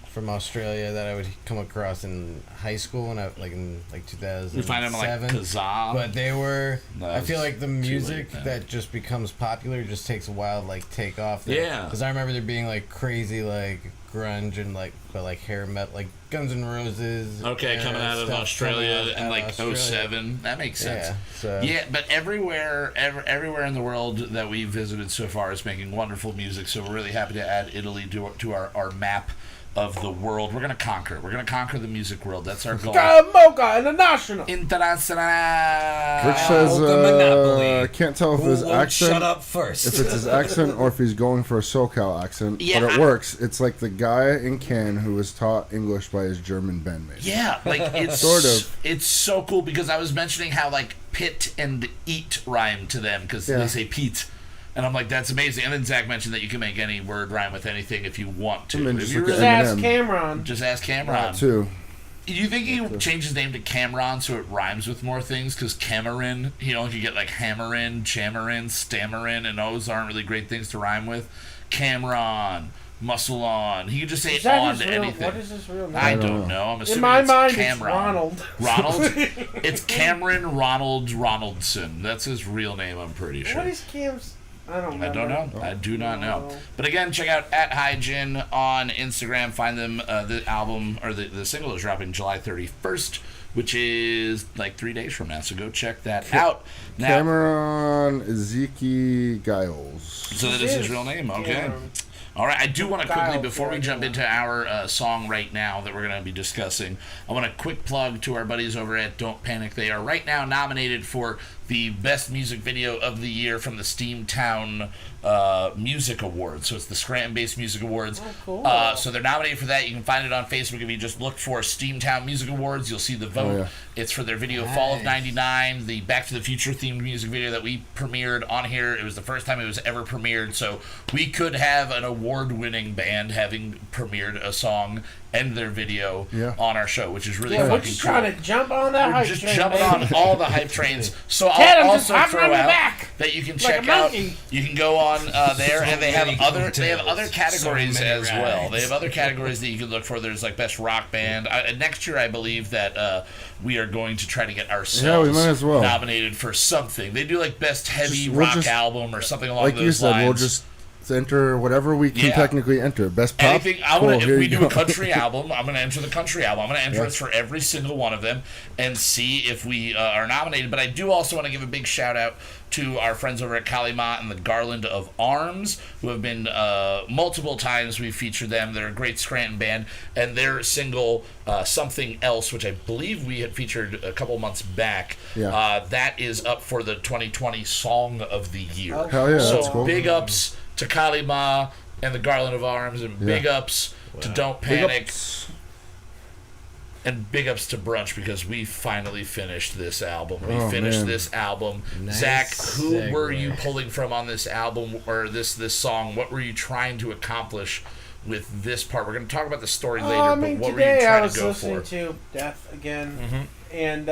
from Australia that I would come across in high school, and in 2007. You find them like Kazaa, but they were. I feel like the music that just becomes popular just takes a while to take off. Because I remember there being crazy grunge and hair metal, like Guns N' Roses. Okay, coming out of Australia in 07. That makes sense. But everywhere in the world that we've visited so far is making wonderful music. So we're really happy to add Italy to our map of the world. We're gonna conquer the music world. That's our goal. Mocha International. Rich says can't tell if his accent shut up first. If it's his accent or if he's going for a SoCal accent. But it works. It's like the guy in Cannes who was taught English by his German bandmate. Yeah, it's sort of. It's so cool because I was mentioning how pit and eat rhyme to them because they say Pete. And I'm like, that's amazing. And then Zach mentioned that you can make any word rhyme with anything if you want to. Just ask Cameron. Just ask Cameron. Too. Do you think he changed his name to Cameron so it rhymes with more things? Because Cameron, you could get Hammerin, Chamarin, Stammerin, and those aren't really great things to rhyme with. Cameron, Muscle On. He could just say it on to anything. What is his real name? I don't know. I'm assuming in my mind, Cameron. It's Ronald. Ronald? It's Cameron Ronald Ronaldson. That's his real name, I'm pretty sure. What is Cam's... I don't know. I do not know. But again, check out at High Gin on Instagram. Find them. The album or the single is dropping July 31st, which is 3 days from now. So go check that out. Now, Cameron Ezekiel Giles. So that is his real name. Okay. Cameron. All right, I do want to quickly, before we jump into our song right now that we're going to be discussing, I want a quick plug to our buddies over at Don't Panic. They are right now nominated for the Best Music Video of the Year from the Steamtown Music Awards. So it's the Scranton-based Music Awards. Oh, cool. So they're nominated for that. You can find it on Facebook. If you just look for Steamtown Music Awards, you'll see the vote. Oh, yeah. It's for their video Fall of '99, the Back to the Future themed music video that we premiered on here. It was the first time it was ever premiered, so we could have an award-winning band having premiered a song and their video on our show, which is really fucking cool. We're just trying to jump on that hype train. Just jumping on all the hype trains. So I'll also throw out that you can check out. You can go on there, and they have other categories as well. They have other categories that you can look for. There's Best Rock Band. Next year, I believe that we are going to try to get ourselves nominated for something. They do Best Heavy Rock Album or something along those lines. Like you said, we'll just enter whatever we can technically enter. Best pop. Anything. If we do a country album, I'm going to enter the country album. I'm going to enter it for every single one of them and see if we are nominated. But I do also want to give a big shout out to our friends over at Kalima and the Garland of Arms, who have been multiple times we've featured them. They're a great Scranton band, and their single Something Else, which I believe we had featured a couple months back, that is up for the 2020 Song of the Year. Hell yeah, so that's cool. Big ups to Kalima and the Garland of Arms, and big ups to Don't Panic. And big ups to Brunch because we finally finished this album. We finished this album. Nice Zach, who segue. were you pulling from on this album or this song? What were you trying to accomplish with this part? We're going to talk about the story later, but what were you trying to go for? Today I was listening to Death again and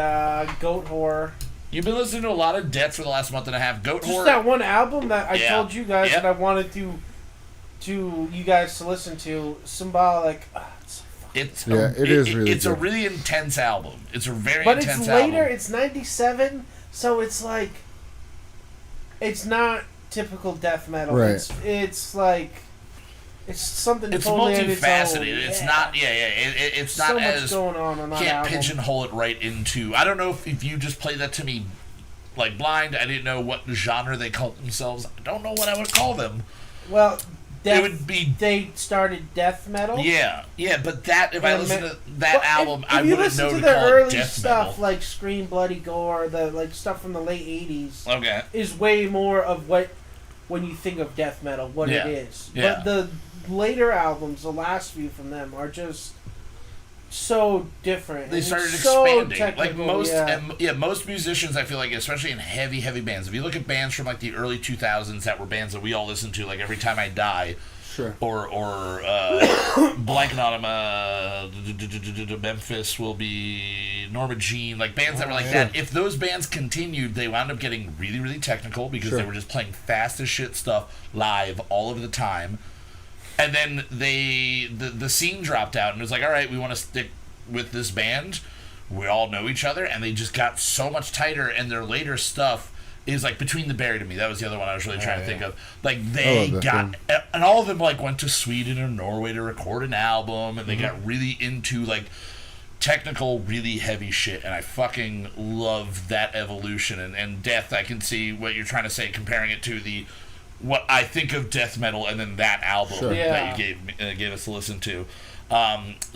Goat Whore. You've been listening to a lot of Death for the last month and a half. Goat Whore. Just that one album that I told you guys that I wanted to you guys to listen to. Symbolic. It's a really intense album. It's a very but intense album. But album. it's later. It's 97, so it's it's not typical death metal. Right. It's something it's totally multifaceted. It's not. It's not so as much going on that can't album. pigeonhole it right into. I don't know if you just played that to me blind. I didn't know what genre they called themselves. I don't know what I would call them. Well, it would be. They started death metal. Yeah, but that if I listen to that album, if I you wouldn't know listen to to the call early it death stuff metal. like Scream Bloody Gore, the like stuff from the late '80s. Okay. Is way more of what when you think of death metal, what it is. Yeah. But the later albums, the last few from them, are just so different. They started so expanding. Like most, yeah. most musicians, I feel like, especially in heavy bands. If you look at bands from like the early 2000s that were bands that we all listened to, like Every Time I Die, sure, or blanking on them, Memphis Will Be, Norma Jean, like bands that were like that. If those bands continued, they wound up getting really, really technical because they were just playing fast as shit stuff live all over the time. And then the scene dropped out, and it was like, all right, we want to stick with this band. We all know each other, and they just got so much tighter. And their later stuff is like Between the Buried and Me. That was the other one I was really trying to think of. Like they got, and all of them like went to Sweden or Norway to record an album, and they got really into like technical, really heavy shit. And I fucking love that evolution. And Death, I can see what you're trying to say, comparing it to what I think of death metal, and then that album that you gave us to listen to.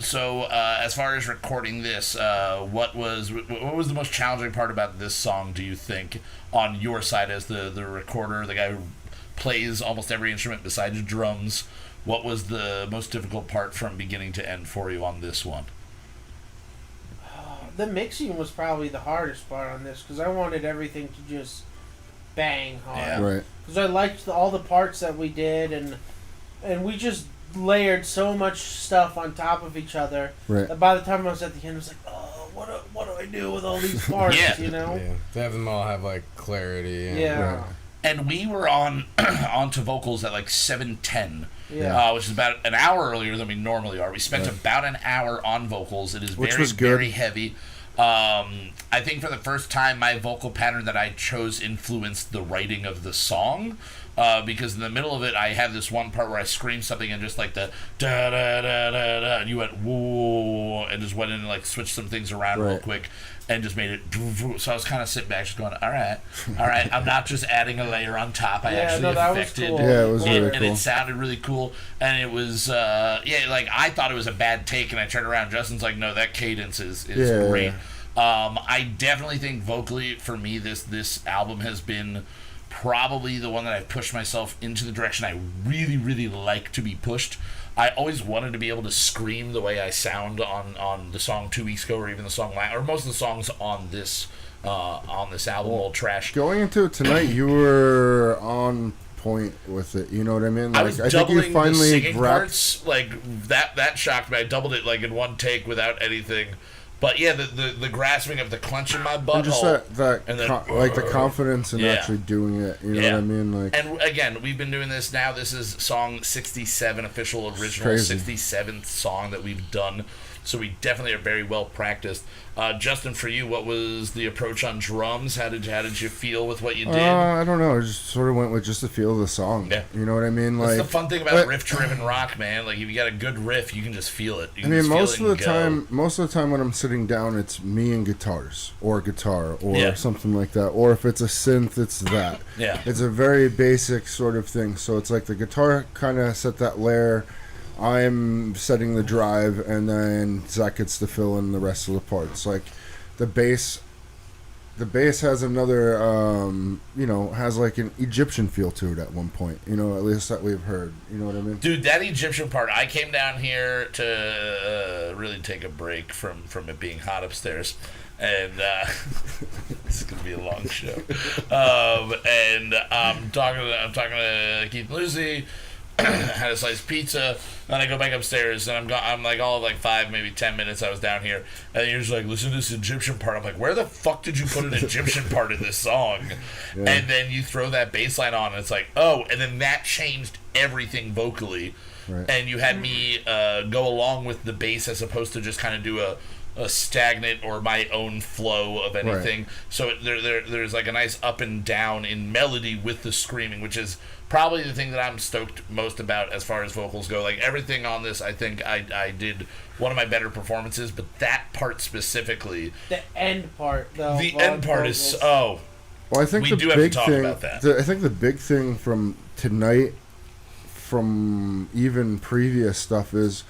So as far as recording this, what was the most challenging part about this song, do you think, on your side as the recorder, the guy who plays almost every instrument besides drums? What was the most difficult part from beginning to end for you on this one? The mixing was probably the hardest part on this, because I wanted everything to just bang hard. Yeah. Right. Because I liked all the parts that we did, and we just layered so much stuff on top of each other. Right. That by the time I was at the end, I was like, oh, what do I do with all these parts? You know? Yeah. To have them all have like clarity. And, Yeah. And we were onto vocals at like 7:10. Yeah. Which is about an hour earlier than we normally are. We spent about an hour on vocals. It is Which very, was good. very heavy. I think for the first time, my vocal pattern that I chose influenced the writing of the song. Because in the middle of it, I have this one part where I scream something and just like the da da da da da, and you went whoa, and just went in and like switched some things around real quick and just made it. So I was kind of sitting back, just going, all right, I'm not just adding a layer on top. I actually affected. Cool. Yeah, it was really and cool. it sounded really cool, and it was like I thought it was a bad take, and I turned around. Justin's like, no, that cadence is great. I definitely think vocally for me, this album has been probably the one that I've pushed myself into the direction I really, really like to be pushed. I always wanted to be able to scream the way I sound on the song 2 weeks ago, or even the song or most of the songs on this album, Old Trash. Going into it tonight, you were on point with it. You know what I mean? I was think doubling you finally the singing parts. Like that shocked me. I doubled it like in one take without anything. But yeah, the grasping of the clench in my butthole, and just like the confidence in actually doing it. You know what I mean? Like, and again, we've been doing this now. This is song 67, official original 67th song that we've done. So we definitely are very well practiced. Justin, for you, what was the approach on drums? How did you feel with what you did? I don't know. I just sort of went with just the feel of the song. Yeah. You know what I mean? That's the fun thing about riff-driven rock, man. Like if you got a good riff, you can just feel it. Most of the time when I'm sitting down, it's me and guitars or guitar or something like that. Or if it's a synth, it's that. Yeah. It's a very basic sort of thing. So it's like the guitar kind of set that layer. I'm setting the drive, and then Zach gets to fill in the rest of the parts. Like the bass has another, has like an Egyptian feel to it at one point. You know, at least that we've heard. You know what I mean? Dude, that Egyptian part, I came down here to really take a break from it being hot upstairs. And this is gonna be a long show. And I'm talking to Keith and Lucy. Had a slice of pizza, then I go back upstairs, and I'm like all of like 5, maybe 10 minutes I was down here, and you're just like, listen to this Egyptian part. I'm like, where the fuck did you put an Egyptian part in this song? Yeah. And then you throw that bass line on, and it's like, oh, and then that changed everything vocally. Right. And you had me go along with the bass as opposed to just kind of do a stagnant or my own flow of anything. Right. So there's like a nice up and down in melody with the screaming, which is probably the thing that I'm stoked most about as far as vocals go. Like everything on this, I think I did one of my better performances, but that part specifically, the end part though, the end part is well, I think we do have to talk about that. I think the big thing from tonight from even previous stuff is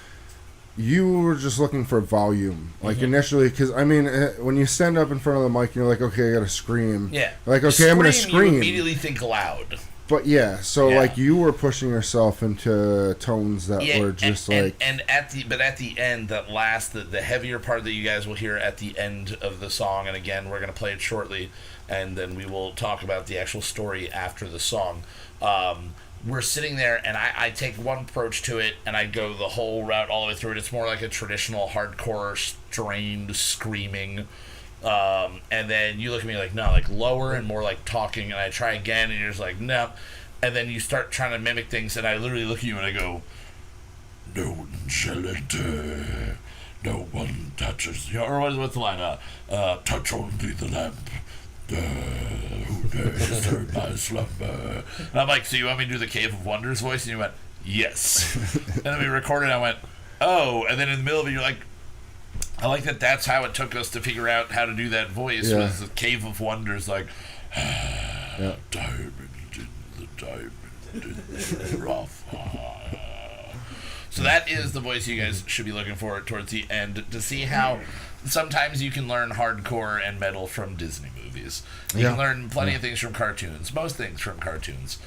you were just looking for volume, like initially, because I mean, when you stand up in front of the mic, you're like, okay, I gotta scream. Yeah. Like, okay, I'm gonna scream. You immediately think loud. But like you were pushing yourself into tones that were just at the end, the heavier part that you guys will hear at the end of the song, and again, we're gonna play it shortly, and then we will talk about the actual story after the song. We're sitting there, and I take one approach to it, and I go the whole route all the way through it. It's more like a traditional hardcore, strained screaming. And then you look at me like, no, like lower and more like talking, and I try again, and you're just like, no. And then you start trying to mimic things, and I literally look at you and I go, no one shall enter, no one touches, or what's the line? Touch only the lamp. Who dares disturb my slumber? And I'm like, so you want me to do the Cave of Wonders voice? And you went, yes. And then we recorded, and I went, oh. And then in the middle of it, you're like, I like that that's how it took us to figure out how to do that voice, was the Cave of Wonders, like, diamond in the diamond in the rough. So that is the voice you guys should be looking for towards the end, to see how sometimes you can learn hardcore and metal from Disney movies. You can learn plenty of things from cartoons, most things from cartoons.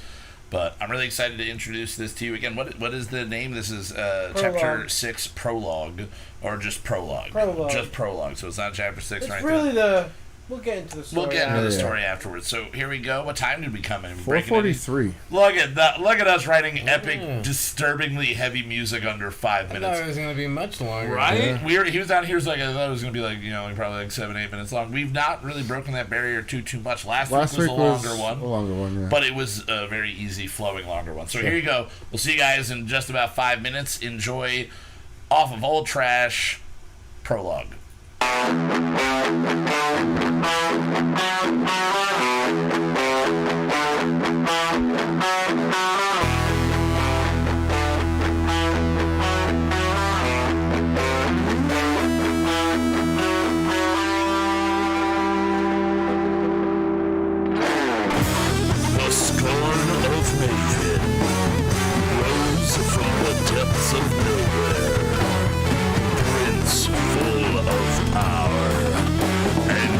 But I'm really excited to introduce this to you again. What is the name? This is Chapter 6 Prologue, or just Prologue? Just Prologue. So it's not Chapter 6 it's really we'll get into the story. We'll get into the story afterwards. So here we go. What time did we come in? 4:43. Look at that! Look at us writing epic, disturbingly heavy music under 5 minutes. I thought it was going to be much longer. Right? Yeah. He was down here. Was like, I thought it was going to be like, probably like 7-8 minutes long. We've not really broken that barrier too much. Last week was a longer one. Yeah. But it was a very easy flowing longer one. So here you go. We'll see you guys in just about 5 minutes. Enjoy Off of Old Trash Prologue. The scorn of Maven rose from the depths of nowhere. Prince full of power, and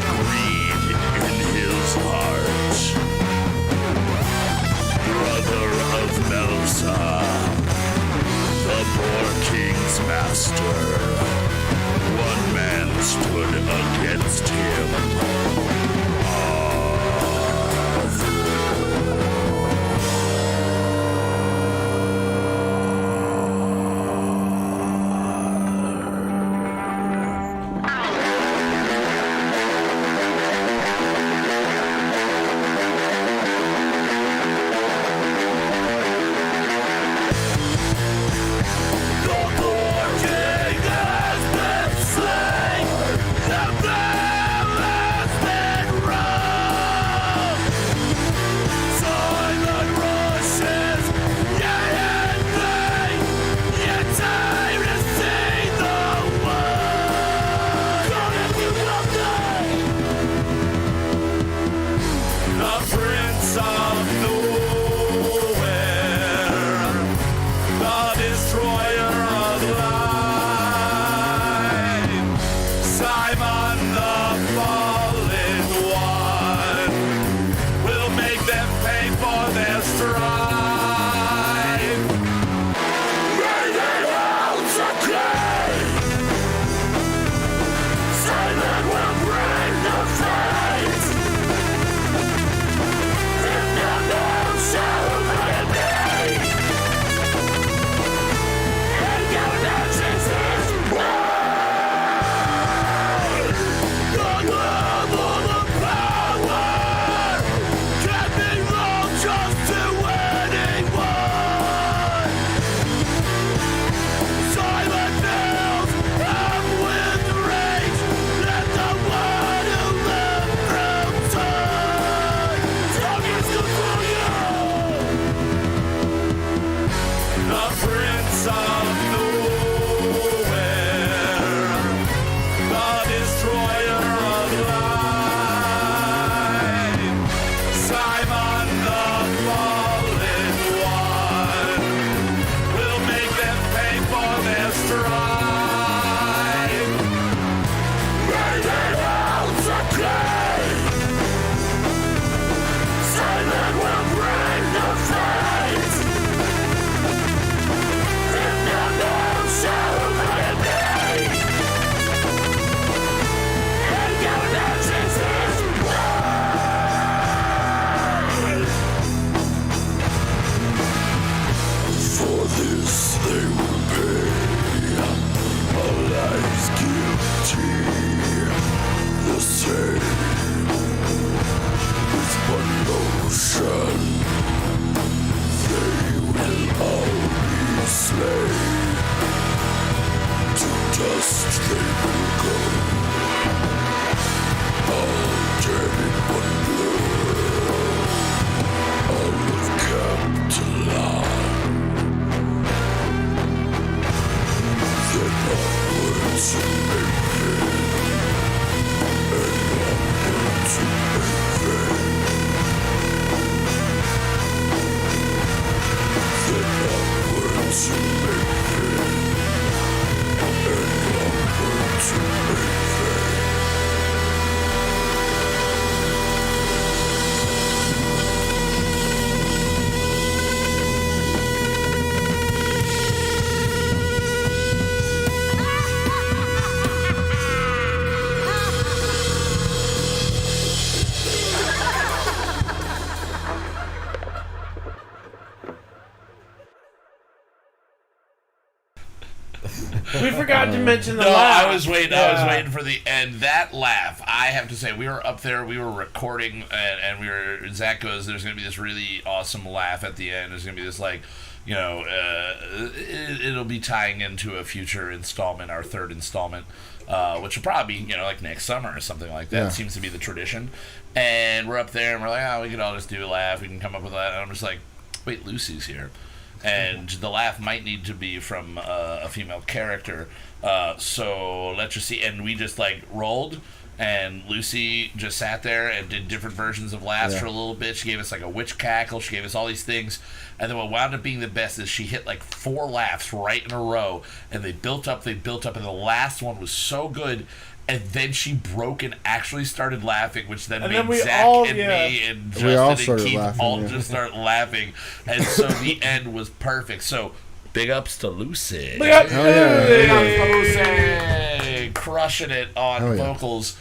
say with one motion they will all be slain. To dust they will go, all dead in one blow. All of Captain then onwards to Maven, and onward to Maven. Then onward to Maven, and onward to Maven. We forgot to mention the No, laugh. I was waiting for the end. That laugh, I have to say, we were up there, we were recording, and Zach goes, there's going to be this really awesome laugh at the end. There's going to be this, like, you know, it'll be tying into a future installment, our third installment, which will probably be, you know, like next summer or something like that. Yeah. Seems to be the tradition. And we're up there, and we're like, oh, we could all just do a laugh. We can come up with that. And I'm just like, wait, Lucy's here. And the laugh might need to be from a female character. So let's just see. And we just, like, rolled, and Lucy just sat there and did different versions of laughs for a little bit. She gave us, like, a witch cackle. She gave us all these things. And then what wound up being the best is she hit, like, 4 laughs right in a row. And they built up. And the last one was so good. And then she broke and actually started laughing, which then made Zach and me and Justin and Keith all just start laughing. And so the end was perfect. So big ups to Lucy. Big up. Big ups to Lucy. Crushing it on vocals.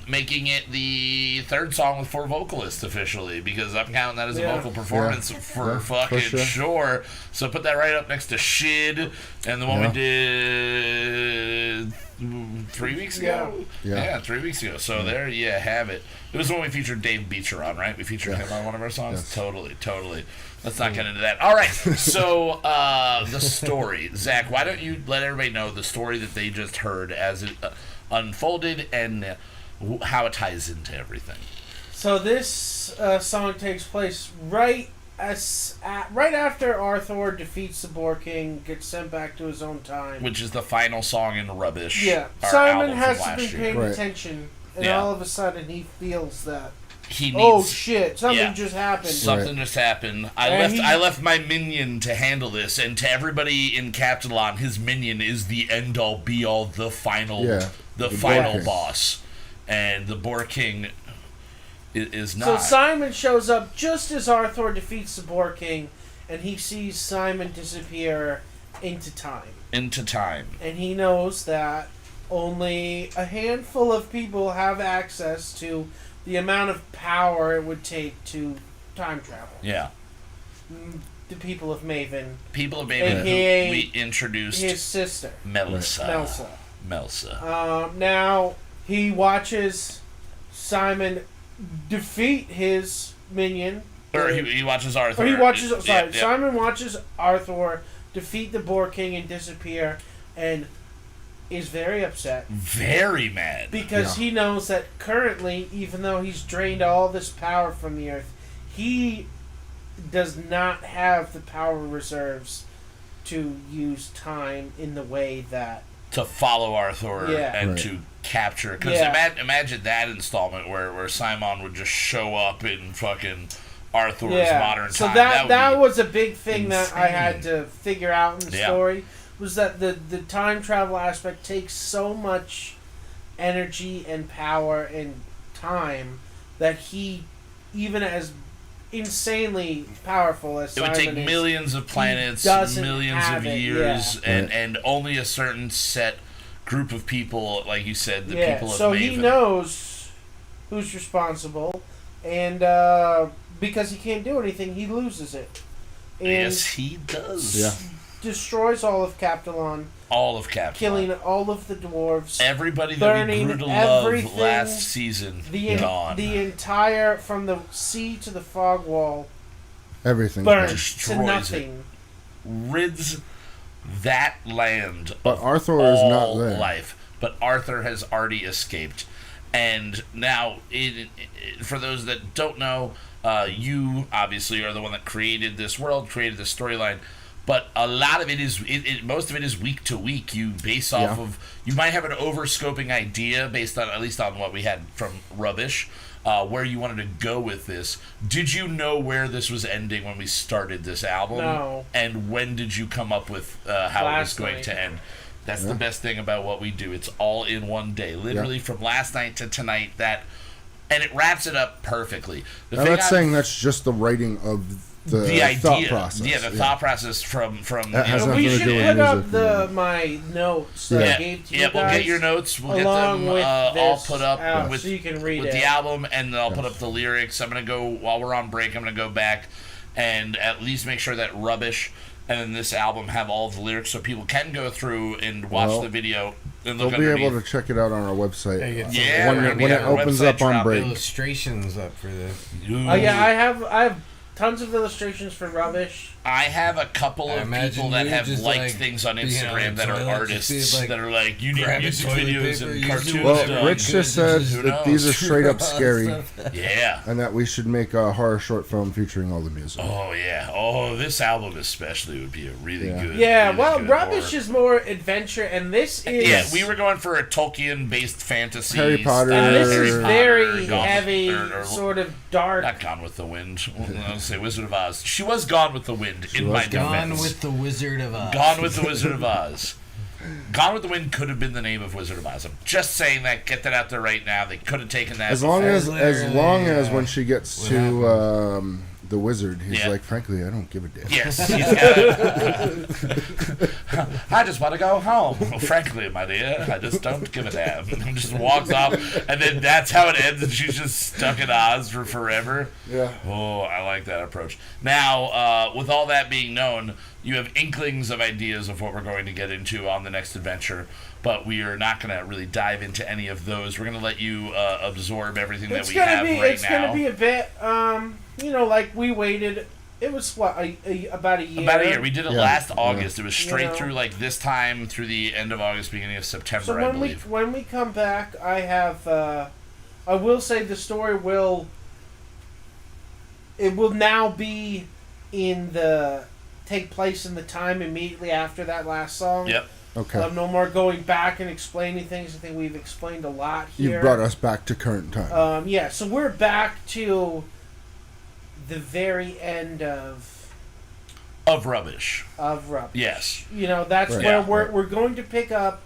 Making it the third song with 4 vocalists officially, because I'm counting that as a vocal performance for fucking sure. So put that right up next to Shid and the one we did 3 weeks ago. Yeah, 3 weeks ago. So there you have it. It was when we featured Dave Beecher on, right? We featured him on one of our songs. Yes. Totally. Let's not get into that. All right. So the story, Zach. Why don't you let everybody know the story that they just heard as it unfolded and how it ties into everything. So this song takes place right after Arthur defeats the Boar King, gets sent back to his own time, which is the final song in Rubbish. Yeah, Simon hasn't been paying attention, and all of a sudden he feels that. Oh shit! Something just happened. Something just happened. I left my minion to handle this, and to everybody in Captain, his minion is the end all be all, the final boss, and the Boar King is not. So Simon shows up just as Arthur defeats the Boar King, and he sees Simon disappear into time. And he knows that only a handful of people have access to the amount of power it would take to time travel. Yeah. The people of Maven. AKA who we introduced. His sister. Melsa. Now, he watches Simon defeat his minion. Or he watches Arthur. Simon watches Arthur defeat the Boar King and disappear, and is very upset. Very mad. Because he knows that currently, even though he's drained all this power from the earth, he does not have the power reserves to use time in the way that... To follow Arthur and to capture... Because imagine that installment where Simon would just show up in fucking Arthur's modern time. So that was a big thing that I had to figure out in the story. Was that the time travel aspect takes so much energy and power and time that he, even as insanely powerful as Simon is, it would take millions of planets, millions of years, and only a certain set group of people, like you said, the people of Maven. So he knows who's responsible, and because he can't do anything, he loses it. And yes, he does. Yeah. destroys all of Captalon. All of Captalon. Killing all of the dwarves. Everybody that we grew to love last season. Gone. The entire, from the sea to the fog wall. Everything. Burns to nothing. Rids that land but of Arthur is not there. Life. But Arthur has already escaped. And now, for those that don't know, you obviously are the one that created this world, created this storyline. But a lot of it is, most of it is week to week. You base off of, you might have an overscoping idea based on, at least on what we had from Rubbish, where you wanted to go with this. Did you know where this was ending when we started this album? No. And when did you come up with how it was going to end? That's the best thing about what we do. It's all in one day. Literally from last night to tonight. And it wraps it up perfectly. I'm not saying that's just the writing of the idea, thought process. Yeah, the thought process from that has nothing we to should do put with up my notes that I gave to you guys. We'll get your notes. We'll get them all put up with, so you can read with the album, and I'll put up the lyrics. I'm going to go, while we're on break, I'm going to go back and at least make sure that Rubbish and then this album have all the lyrics so people can go through and watch the video and look they'll be able to check it out on our website. When it opens up on break. Illustrations up for this. Oh yeah, I have tons of illustrations for Rubbish. I have a couple of people that have liked things on Instagram that are artists that are like, you need music videos and cartoons. Well, Rich just said that these are straight up scary. Yeah. And that we should make a horror short film featuring all the music. Oh, yeah. Oh, this album especially would be a really good. Yeah, really well, good Rubbish horror. is more adventure, and this is. Yeah, we were going for a Tolkien-based fantasy. Harry Potter. And this is very Gone heavy, sort of dark. Not Gone with the Wind. I'll say Wizard of Oz. She was Gone with the Wind, in my defense. Gone with the Wizard of Oz. Gone with the Wizard of Oz. Gone with the Wind could have been the name of Wizard of Oz. I'm just saying that. Get that out there right now. They could have taken that. As long as when she gets to the wizard, he's like, frankly, I don't give a damn. Yes. I just want to go home. Well, frankly, my dear, I just don't give a damn. Just walks off, and then that's how it ends, and she's just stuck in Oz for forever. Yeah. Oh, I like that approach. Now, with all that being known, you have inklings of ideas of what we're going to get into on the next adventure, but we are not going to really dive into any of those. We're going to let you absorb everything that we have right now. It's going to be a bit, like we waited. It was about a year. About a year. We did it last August. It was straight through like this time through the end of August, beginning of September. So I believe. when we come back, I have. I will say the story will. It will now be take place in the time immediately after that last song. Yep. Okay. No more going back and explaining things. I think we've explained a lot here. You've brought us back to current time. So we're back to the very end of Rubbish. Yes. That's where we're going to pick up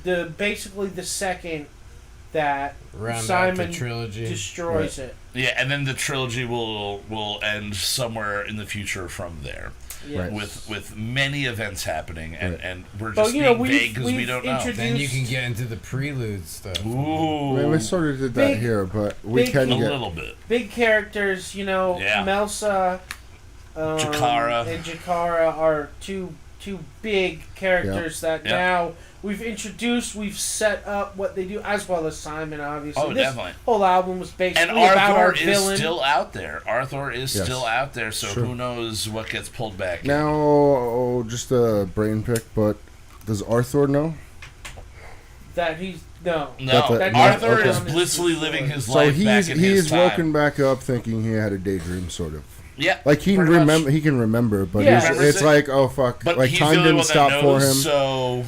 basically the second that Simon destroys it. Yeah, and then the trilogy will end somewhere in the future from there. Yes. With many events happening, and we're just being vague because we don't know. Then you can get into the prelude stuff. Ooh. I mean, we sort of did that here, but we can get a little bit. Big characters, Melsa, Jakara, and Jakara are two big characters that now we've introduced, we've set up what they do, as well as Simon, obviously. Oh, this definitely. Whole album was basically and about our Arthur villain. is still out there. Arthur is still out there, so who knows what gets pulled back in. Now, just a brain pick, but does Arthur know? That he's... No. Arthur is blissfully living his life back in his time. He's woken back up thinking he had a daydream, sort of. Yeah, like he can remember, but it's like, oh fuck, but like time didn't stop for him. So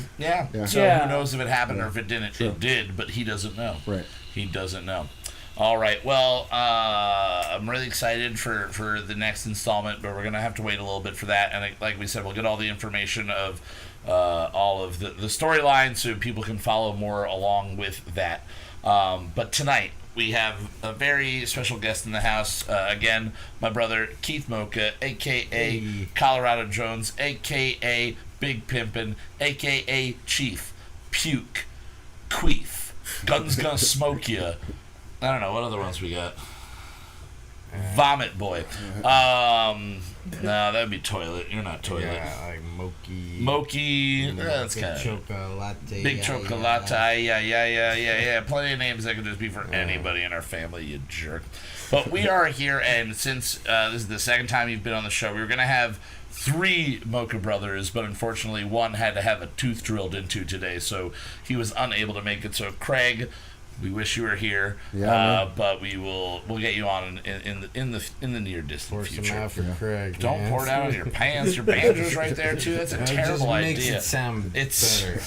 so who knows if it happened or if it didn't? It did, but he doesn't know. Right, he doesn't know. All right, well, I'm really excited for the next installment, but we're gonna have to wait a little bit for that. And like we said, we'll get all the information of all of the storyline so people can follow more along with that. But tonight, we have a very special guest in the house. Again, my brother Keith Mocha, a.k.a. Colorado Jones, a.k.a. Big Pimpin', a.k.a. Chief, Puke, Queef, Guns Gonna Smoke Ya. I don't know, what other ones we got? Vomit Boy. No, that'd be toilet. You're not toilet. Yeah, like Moki. Moki. That's kind of chocolate. big chocolate. Yeah. Plenty of names that could just be for anybody in our family, you jerk. But we are here, and since this is the second time you've been on the show, we were going to have 3 Mocha brothers, but unfortunately one had to have a tooth drilled into today, so he was unable to make it. So Craig, we wish you were here, but we'll get you on in the near distant future. Pour some out for Craig. Don't pour it out on your pants. Your banjo's right there too. That's a terrible idea. Makes it sound better.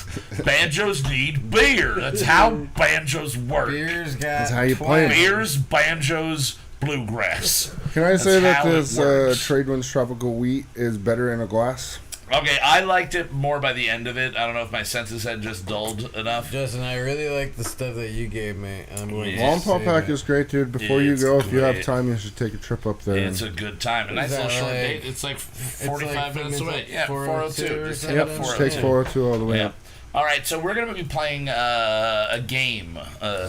Banjos need beer. That's how banjos work. Beer's got. That's how you play it. Beers, banjos, bluegrass. Can I say that how it this works. Tradewinds Tropical Wheat is better in a glass? Okay, I liked it more by the end of it. I don't know if my senses had just dulled enough. Justin, I really like the stuff that you gave me. I'm going to Long Paw Pack is great, dude. Before you It's go, if you have great. time, you should take a trip up there. It's a good time. A nice that little short like- date. It's like 45 minutes it's away. like Yeah, 402. 402 or Just something. hit up Yep, 402. takes 402 all the way Yeah. up. All right, so we're going to be playing a game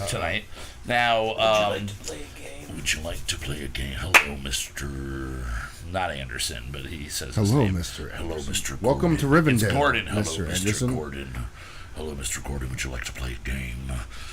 tonight. Now, would you like to play a game? Hello, Mr. Not Anderson, but he says his Hello, name. Mr. Hello, Anderson. Mr. Gordon. Welcome to Rivendell, It's Gordon. Hello, Mr. Mr. Anderson. Gordon. Hello, Mr. Gordon. Would you like to play a game?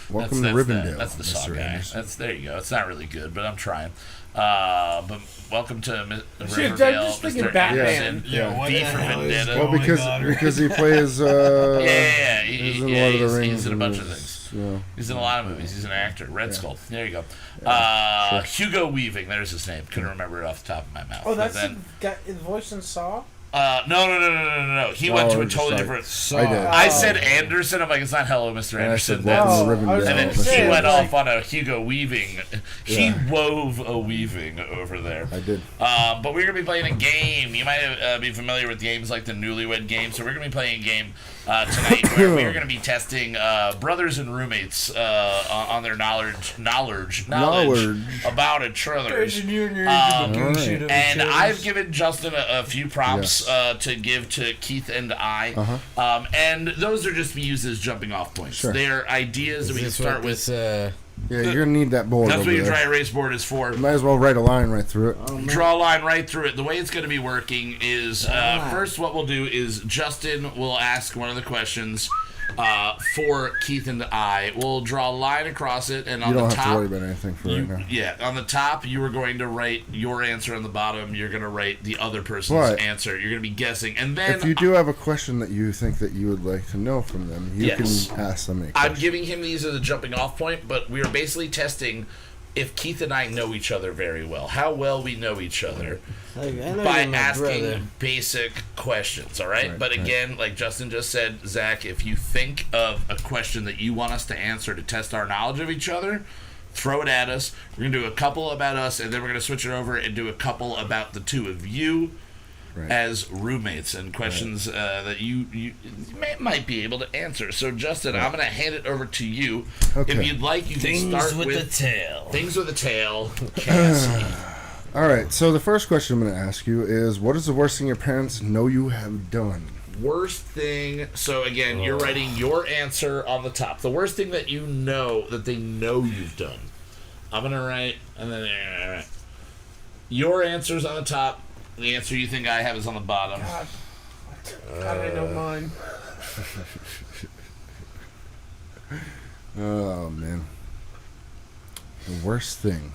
Welcome to That's Rivendell, That's the saw Mr. guy. Anderson. There you go. It's not really good, but I'm trying. But welcome to Riverdale, just thinking Mr. Batman. Anderson. Yeah. What V the for hell is Vendetta. Well, going because he plays. Yeah, He's in yeah, Lord of the he's Rings. in a and bunch of he's, things. Yeah. He's in a lot of movies. He's an actor. Red Skull. There you go. Sure. Hugo Weaving. There's his name. Couldn't remember it off the top of my mouth. Oh, that's But then, the voice in Saw? no. He went to a totally different. I did. I said Anderson. I'm like, it's not Hello, Mr. And I Anderson. said, That's welcome to I was Rivendell. And then gonna he say, went like- off on a Hugo Weaving. He wove a weaving over there. I did. But we're going to be playing a game. You might be familiar with games like the Newlywed Game. So we're going to be playing a game tonight where we're going to be testing brothers and roommates on their knowledge about each other. And I've given Justin a few prompts to give to Keith and I. And those are just to be used as jumping off points. Sure. They're ideas that we can start with. Yeah, you're gonna need that board. That's over what your there. dry erase board is for. Might as well write a line right through it. Draw a line right through it. The way it's going to be working is first what we'll do is Justin will ask one of the questions for Keith and I. We'll draw a line across it, and on You don't the have top, to worry about anything for right now. yeah, on the top you are going to write your answer. On the bottom, you're going to write the other person's Right. answer. You're going to be guessing, and then If you do have a question that you think that you would like to know from them, you Yes. can ask them a I'm question. giving him these as a jumping off point, but we are basically testing if Keith and I know each other very well, how well we know each other. By asking basic questions, all right? But again, like Justin just said, Zach, if you think of a question that you want us to answer to test our knowledge of each other, throw it at us. We're going to do a couple about us, and then we're going to switch it over and do a couple about the two of you as roommates and questions that you might be able to answer. So, Justin, I'm going to hand it over to you. Okay. If you'd like, you can start with the tail. Things with a tail. Cassie. All right, so the first question I'm going to ask you is, what is the worst thing your parents know you have done? Worst thing. So again, you're writing your answer on the top. The worst thing that you know that they know you've done. I'm gonna write, and then your answer's on the top. The answer you think I have is on the bottom. God, I know mine. Oh, man. The worst thing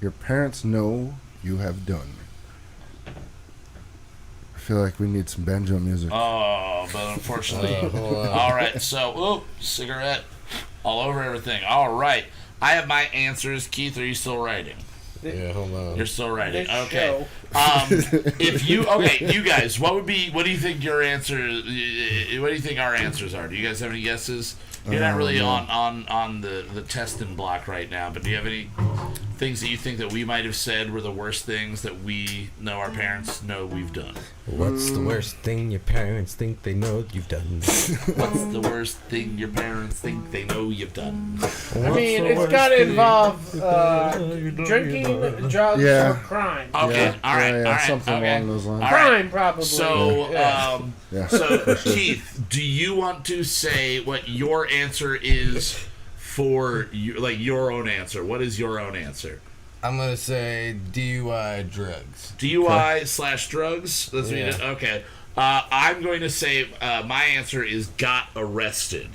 your parents know you have done. I feel like we need some banjo music. Oh, but unfortunately. All right, so, cigarette all over everything. All right. I have my answers. Keith, are you still writing? Yeah, hold on. You're still writing. This Okay. If you you guys, what do you think your answer? What do you think our answers are? Do you guys have any guesses? You're not really on the testing block right now, but do you have any things that you think that we might have said were the worst things that we know our parents know we've done? What's the worst thing your parents think they know you've done? What's the worst thing your parents think they know you've done? I mean, it's got to involve drinking, drugs, Yeah. or crime. Okay, all right, something okay. along those lines. All right. Crime, probably. So, Yeah, so for sure. Keith, do you want to say what your answer is for you, like your own answer? What is your own answer? I'm gonna say DUI drugs. DUI/drugs. That's what you did? Okay. I'm going to say my answer is got arrested.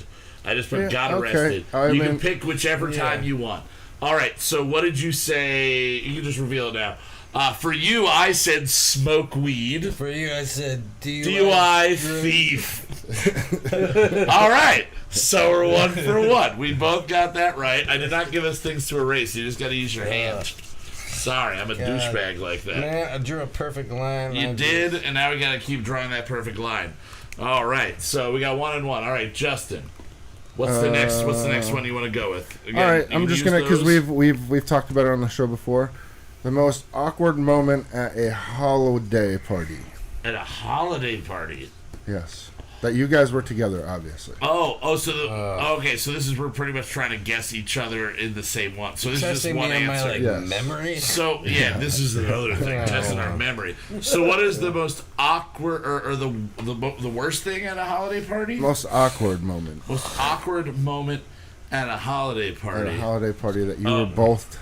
I just put got arrested. You can pick whichever time you want. All right. So what did you say? You can just reveal it now. For you, I said smoke weed. For you, I said DUI thief. All right. So we're 1 for 1. We both got that right. I did not give us things to erase. You just got to use your hand. Sorry, I'm a douchebag like that. Man, I drew a perfect line. You did, and now we got to keep drawing that perfect line. All right. So we got 1 and 1. All right, Justin. What's the next one you want to go with? Again, all right, I'm just gonna because we've talked about it on the show before. The most awkward moment at a holiday party. At a holiday party. Yes, that you guys were together, obviously. Okay. So this is we're pretty much trying to guess each other in the same one. So this is just one answer. My, memory. So this is another thing, testing our memory. So what is the most awkward or the worst thing at a holiday party? Most awkward moment. Most awkward moment at a holiday party. At a holiday party that you were both.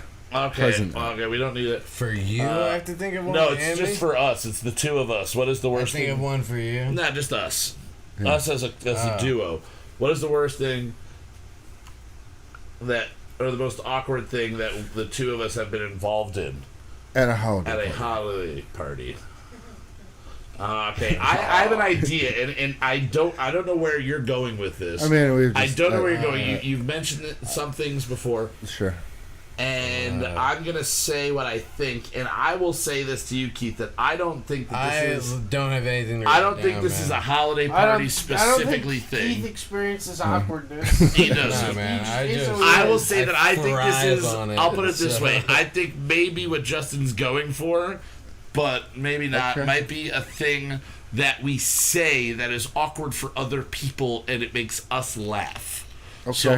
Present. Okay, we don't need it. For you, I have to think of one. No, it's just for us. It's the two of us. What is the worst thing? Think of one for you. Nah, just us. Yeah. Us as a duo. What is the worst thing or the most awkward thing that the two of us have been involved in? At a holiday party. Okay, I have an idea, and I don't know where you're going with this. I mean, I don't know where you're going. You've mentioned some things before. Sure. And I'm going to say what I think, and I will say this to you, Keith, that I don't think that this is... I don't have anything to I don't think this is a holiday party specifically thing. Keith experiences awkwardness. He doesn't. No, man, I will say that I think this is... I'll put it this way. I think maybe what Justin's going for, but maybe not, might be a thing that we say that is awkward for other people, and it makes us laugh. Okay. So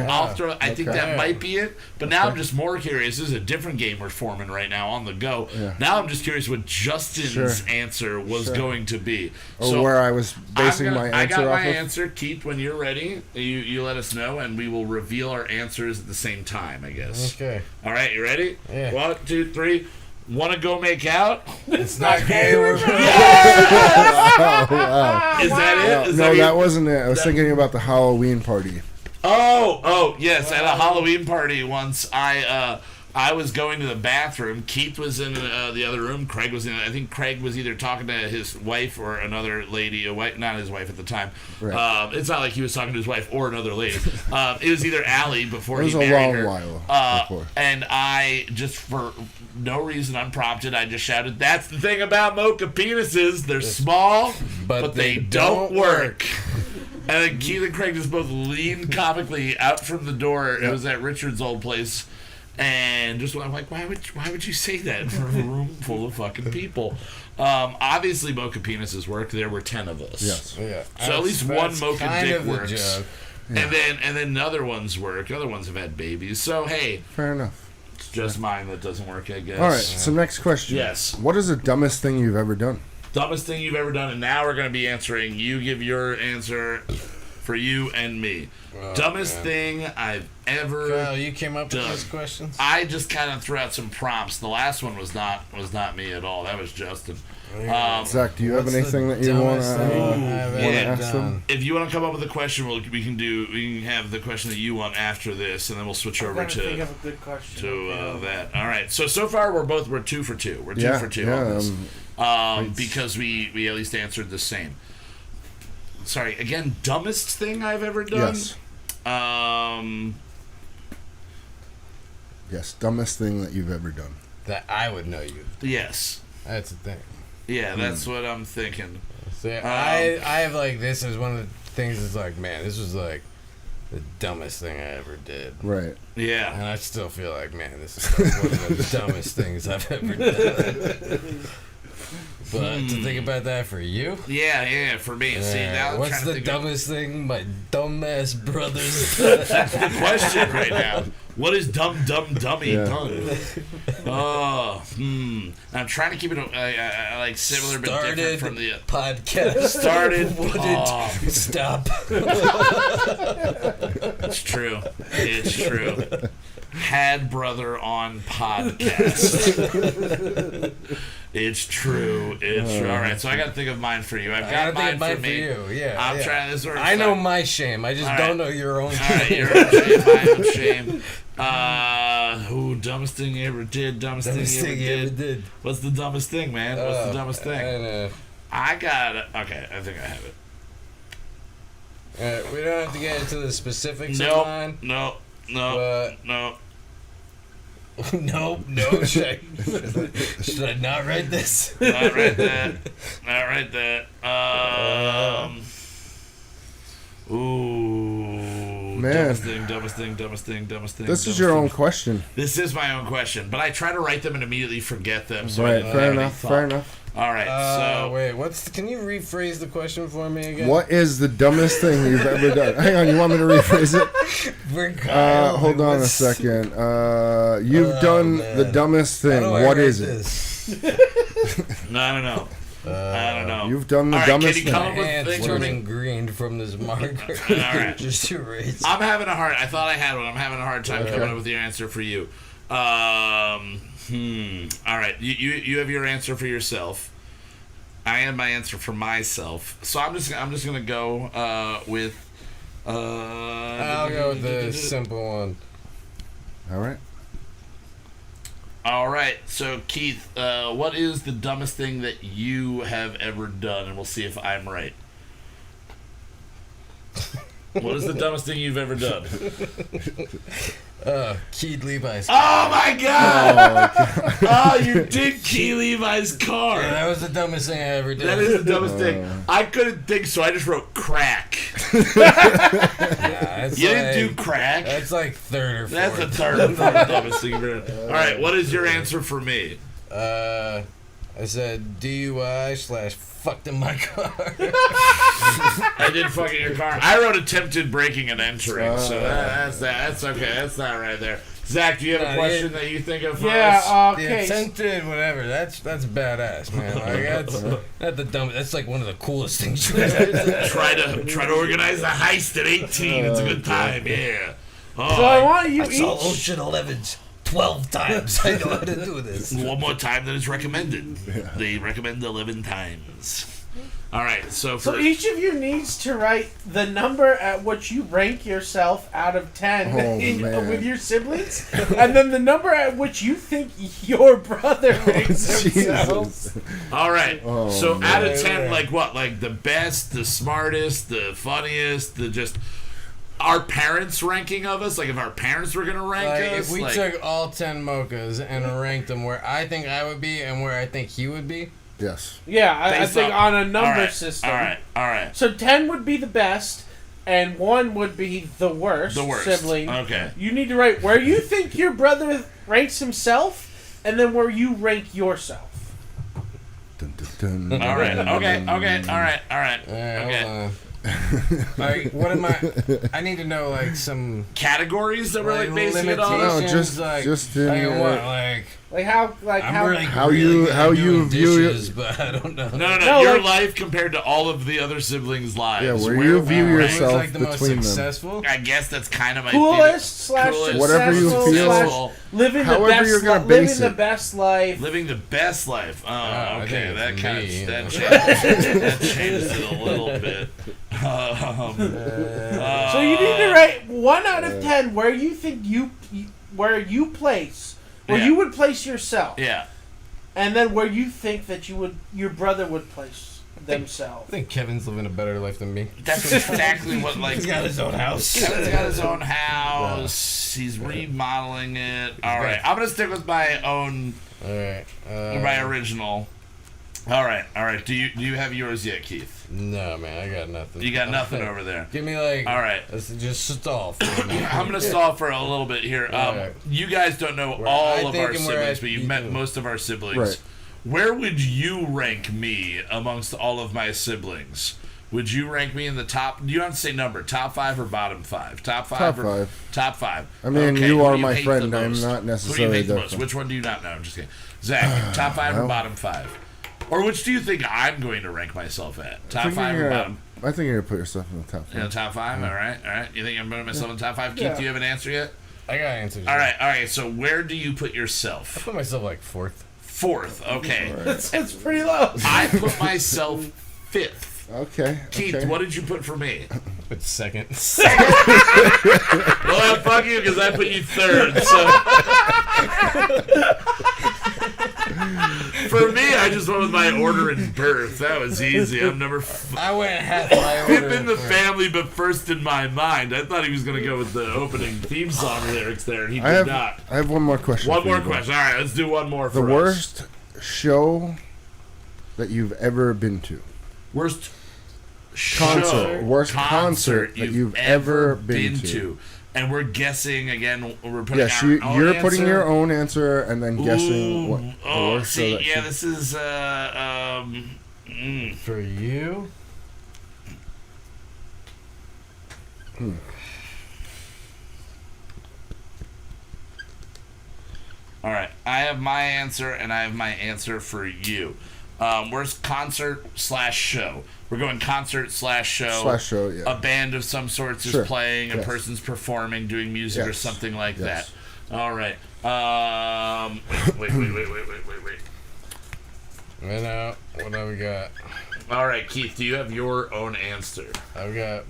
I think that might be it. But now I'm just more curious. This is a different game we're forming right now on the go. Yeah. Now I'm just curious what Justin's answer was going to be. So where I was basing my answer I got my off answer. Keith, when you're ready, you let us know, and we will reveal our answers at the same time, I guess. Okay. All right, you ready? Yeah. 1, 2, 3. Want to go make out? It's not gay. Wow. Is that it? That wasn't it. I was thinking about the Halloween party. Oh, yes. At a Halloween party once, I was going to the bathroom. Keith was in the other room. Craig was in it. I think Craig was either talking to his wife or another lady. Not his wife at the time. Right. It's not like he was talking to his wife or another lady. It was either Allie before he married her. It was a long while before. And I, just for no reason unprompted, I just shouted, "That's the thing about mocha penises. They're small, but they don't work." And then Keith and Craig just both leaned comically out from the door. It was at Richard's old place. And just I'm like, why would you say that in a room full of fucking people? Obviously, mocha penises work. There were 10 of us. Yes. Yeah. So at least one mocha dick works. Yeah. And then other ones work. Other ones have had babies. So hey, fair enough. It's just mine that doesn't work, I guess. All right. So next question. Yes. What is the dumbest thing you've ever done? Dumbest thing you've ever done, and now we're going to be answering. You give your answer for you and me. Dumbest thing I've ever Kyle, you came up done. with those questions? I just kind of threw out some prompts. The last one was not me at all. That was Justin. Zach, do you have anything that you want to ask them? If you want to come up with a question, we can have the question that you want after this, and then we'll switch over to think of a good question. that. All right. So far we're 2 for 2. We're 2 for 2 on this. Because we at least answered the same. Sorry, again, dumbest thing I've ever done? Yes. Yes, dumbest thing that you've ever done. That I would know you. Yes. That's the thing. Yeah, that's what I'm thinking. So, I have, like, this is one of the things that's like, man, this was, like, the dumbest thing I ever did. Right. Yeah. And I still feel like, man, this is like one of the dumbest things I've ever done. But to think about that for you? Yeah, for me. See, now what's the dumbest thing my dumbass brothers That's the question right now. What is dummy done? I'm trying to keep it like similar but different from the podcast. Wouldn't stop. It's true. had brother on podcast. It's true. It's true. All right, so I got to think of mine for you. I've got mine for me. You. Yeah, I'm trying this. I know my shame. I just don't know your own shame. All right, your own shame, my own shame. Dumbest thing you ever did. Dumbest thing you ever did. What's the dumbest thing, man? What's the dumbest thing? I know. I got it. Okay, I think I have it. We don't have to get into the specifics of mine. No. No. Should I not write this? Not write that. Ooh. Man. Dumbest thing. This is your own question. This is my own question, but I try to write them and immediately forget them. So right, fair enough. All right, so... Wait, can you rephrase the question for me again? What is the dumbest thing you've ever done? Hang on, you want me to rephrase it? Hold on a second. You've done the dumbest thing. What is it? No, I don't know. I don't know. You've done the dumbest thing. Hands turning green from this marker. All right. Just erase. I'm having a hard... I thought I had one. I'm having a hard time coming up with your answer for you. All right. You have your answer for yourself. I have my answer for myself. So I'm just gonna go with. I'll go with the simple one. All right. So Keith, what is the dumbest thing that you have ever done? And we'll see if I'm right. What is the dumbest thing you've ever done? Keyed Levi's car. Oh my god! Oh, you did key Levi's car. Yeah, that was the dumbest thing I ever did. That is the dumbest thing. I couldn't think, so I just wrote crack. You didn't do crack. That's like third or fourth. That's the third or fourth dumbest thing you've ever done. All right, what is your answer for me? I said DUI/fucked in my car. I did fuck in your car. I wrote attempted breaking and entering, so that's that. That's okay. That's not right there. Zach, do you have a question that you think of for us? Okay. Attempted, whatever. That's badass, man. Like, that's the dumb. That's like one of the coolest things you ever did. Try to organize a heist at 18. It's a good time. Yeah. So I want you each. I saw Ocean 11s 12 times. I know how to do this. One more time than is recommended. Yeah. They recommend 11 times. All right, so each of you needs to write the number at which you rank yourself out of 10 with your siblings, and then the number at which you think your brother ranks himself. All right, so out of 10, like what? Like the best, the smartest, the funniest, the just... Our parents' ranking of us? Like, if our parents were going to rank us? If we took all 10 mochas and ranked them where I think I would be and where I think he would be? Yes. Yeah, I think on a number system. All right. So 10 would be the best, and 1 would be the worst sibling. Okay. You need to write where you think your brother ranks himself, and then where you rank yourself. Dun, dun, dun. All right. Okay. All right. Okay. Like, what am I need to know, like, some categories that we're like basing it on. No, just how you view it. But I don't know. No, your life compared to all of the other siblings' lives. Yeah, where you view yourself like the most between successful. I guess that's kind of my coolest / whatever you feel. Living the best life. Living the best life. Oh, okay, that changed it a little bit. So you need to write 1 out of 10 where you think you would place yourself. Yeah. And then where you think that your brother would place themselves. I think Kevin's living a better life than me. That's exactly what, like... He's got his own house. Kevin's got his own house. Yeah. He's remodeling it. All right. I'm going to stick with my own... All right. My original. All right. Do you have yours yet, Keith? No, man. I got nothing. You got nothing over there. Give me like... All right. Just stall for me. I'm going to stall for a little bit here. Right. You guys don't know all of our siblings, but you've met most of our siblings. Right. Where would you rank me amongst all of my siblings? Would you rank me in the top? You don't have to say number. Top 5 or bottom 5? Top 5. Top 5. Top 5. I mean, okay, you are my friend. I'm not necessarily. Who do you hate the most? Which one do you not know? I'm just kidding. Zach, top 5 or bottom 5? Or which do you think I'm going to rank myself at? Top 5 or bottom? I think you're going to put yourself in the top 5. In the top 5? Yeah. All right. You think I'm putting myself in the top 5? Keith, do you have an answer yet? I got answers. All right. So where do you put I yourself? put myself like fourth. Fourth. Okay. That's pretty low. I put myself fifth. Okay. Keith, okay. what did you put for me? But second. Well, fuck you, because I put you third. So for me, I just went with my order in birth. That was easy. I'm number. I went half my order. Fifth in the family, but first in my mind. I thought he was going to go with the opening theme song lyrics there, and he did not. I have one more question. One for more you, question. All right, let's do one more. The worst show that you've ever been to. Worst concert that you've ever been to. And we're guessing again. We're putting yes, our own you're answer. putting your own answer and then guessing what. Oh, see, that yeah, this is For you. All right, I have my answer, and I have my answer for you. Worst concert/show. We're going concert/show. Show, yeah. A band of some sorts Sure. is playing, a Yes. person's performing, doing music or Yes. something like Yes. that. All right. Wait. What do we got? All right, Keith, do you have your own answer? I've got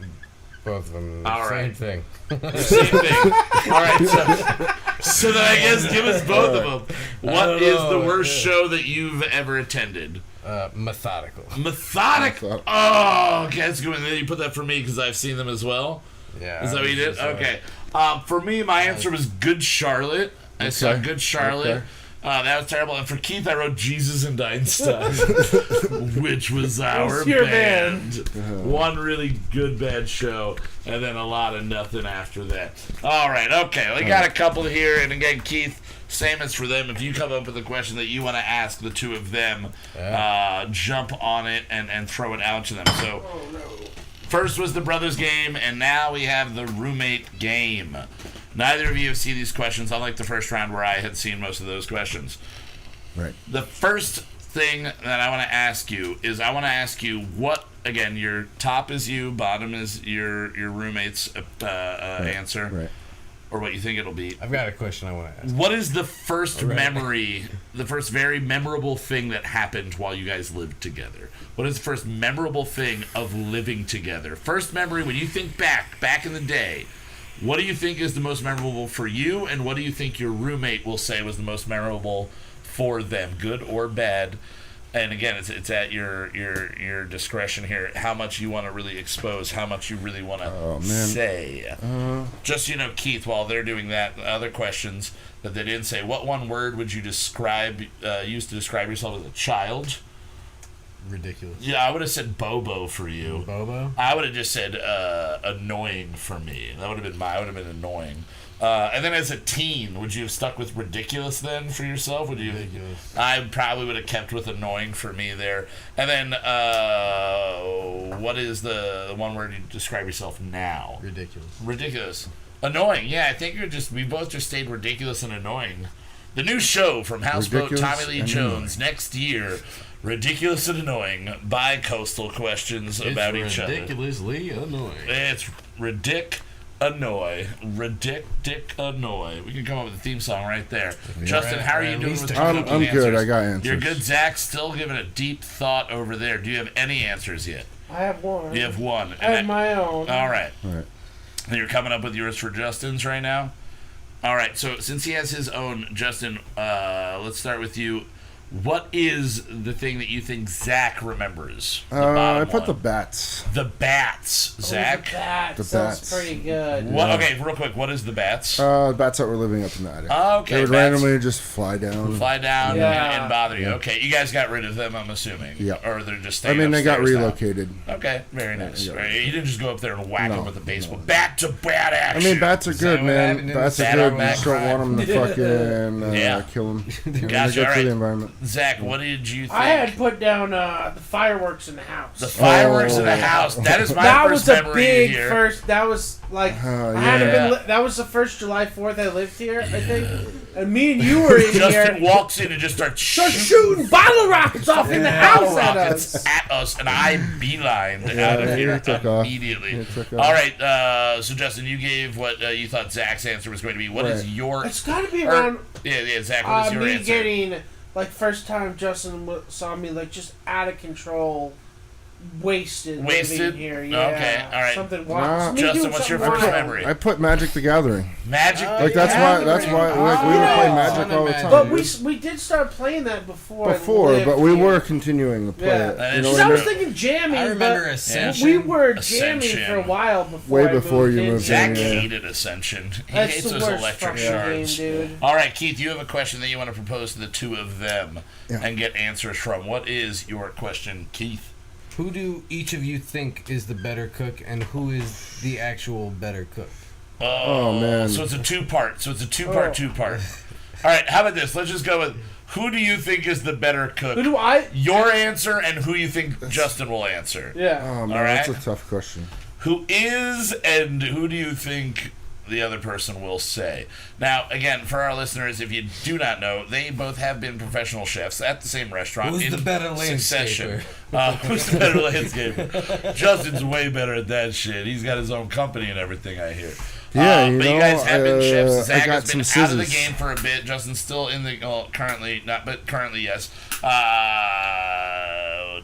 both of them. All Same right. thing. Same thing. All right, so then I guess give us both of them. What is the worst show that you've ever attended? Methodical. Methodical. Oh, okay, that's good. And then you put that for me because I've seen them as well. Yeah. Is that what you did? Okay. For me, my answer was Good Charlotte. I saw Good Charlotte. Okay. That was terrible. And for Keith, I wrote Jesus and Einstein, which was our your band. One really good bad show, and then a lot of nothing after that. All right, okay. We got a couple here, and again, Keith, same as for them. If you come up with a question that you want to ask the two of them, jump on it and throw it out to them. So, first was the brothers game, and now we have the roommate game. Neither of you have seen these questions, unlike the first round where I had seen most of those questions. Right. The first thing that I want to ask you is what, again, your top is you, bottom is your roommate's answer, Right. or what you think it'll be. I've got a question I want to ask. What is the first memory, the first very memorable thing that happened while you guys lived together? What is the first memorable thing of living together? First memory, when you think back in the day, what do you think is the most memorable for you, and what do you think your roommate will say was the most memorable for them, good or bad? And again, it's at your discretion here, how much you want to really expose, how much you really want to say. Just so you know, Keith, while they're doing that, other questions that they didn't say, what one word would you use to describe yourself as a child? Ridiculous. Yeah, I would have said Bobo for you. Bobo? I would have just said annoying for me. That would have been I would have been annoying. And then as a teen, would you have stuck with ridiculous then for yourself? Would you? Ridiculous. I probably would have kept with annoying for me there. And then what is the one word you describe yourself now? Ridiculous. Ridiculous. Annoying. Yeah, I think we both just stayed ridiculous and annoying. The new show from Houseboat Ridiculous Tommy Lee and Jones next year. Ridiculous and annoying bi-coastal questions about each other. Ridiculously annoying. It's annoy. Annoy. We can come up with a theme song right there. Justin, how are you doing with the I'm cooking good. answers? I got answers. You're good, Zach. Still giving a deep thought over there. Do you have any answers yet? I have one. You have one. I have my own. All right. All right. And you're coming up with yours for Justin's right now? All right. So since he has his own, Justin, let's start with you. What is the thing that you think Zach remembers? I put the bats. The bats, Zach. The bats. The Sounds bats. pretty good. What? Okay, real quick. What is the bats? Bats that were living up in the attic. Okay, They would bats. randomly just fly down. Fly down Yeah. and bother you. Yeah. Okay, you guys got rid of them, I'm assuming. Yeah. Or they're just I staying mean, they got upstairs now. relocated. Okay, very nice. yeah. Right, you didn't just go up there and whack No, them with a baseball. no. Back to bat I action. mean, bats are good, that what man. happened in Bats the are Bat good. on You Bat just don't want them to fucking Yeah. kill them. Gotcha, They're good all for right. the environment. Zach, what did you think? I had put down the fireworks in the house. The fireworks in the house. That is my that first was a memory big here. first. That was like I hadn't been. That was the first July 4th I lived here, I think. And me and you were in here. Justin walks in and just starts shooting bottle rockets off in the house at us, and I beelined out of here immediately. All right, so Justin, you gave what you thought Zach's answer was going to be. What is your? It's got to be around. Yeah, Zach. What is your answer? Me getting first time Justin saw me just out of control. Wasted living here. Yeah. Okay, all right. Something wild. Justin, what's your first memory? I put Magic the Gathering. Magic. That's why we would play Magic all the time. But we did start playing that before. But we were continuing to play it. I was thinking jamming. I remember Ascension. We were jamming for a while before. Way before you moved in. Zach hated Ascension. He hates those electric shards. Game, all right, Keith, you have a question that you want to propose to the two of them and get answers from. What is your question, Keith? Who do each of you think is the better cook, and who is the actual better cook? Oh man! So it's a two-part. Two-part. All right, how about this? Let's just go with who do you think is the better cook? Who do I? Your answer and who you think Justin will answer. Yeah. Oh man, that's a tough question. Who is and who do you think the other person will say? Now, again, for our listeners, if you do not know, they both have been professional chefs at the same restaurant. Who's the better landscaper? Who's the better landscaper? Justin's way better at that shit. He's got his own company and everything, I hear. Yeah, but you guys have been chefs. Zach has been out of the scissors. game for a bit. Justin's still in the currently not, but currently yes.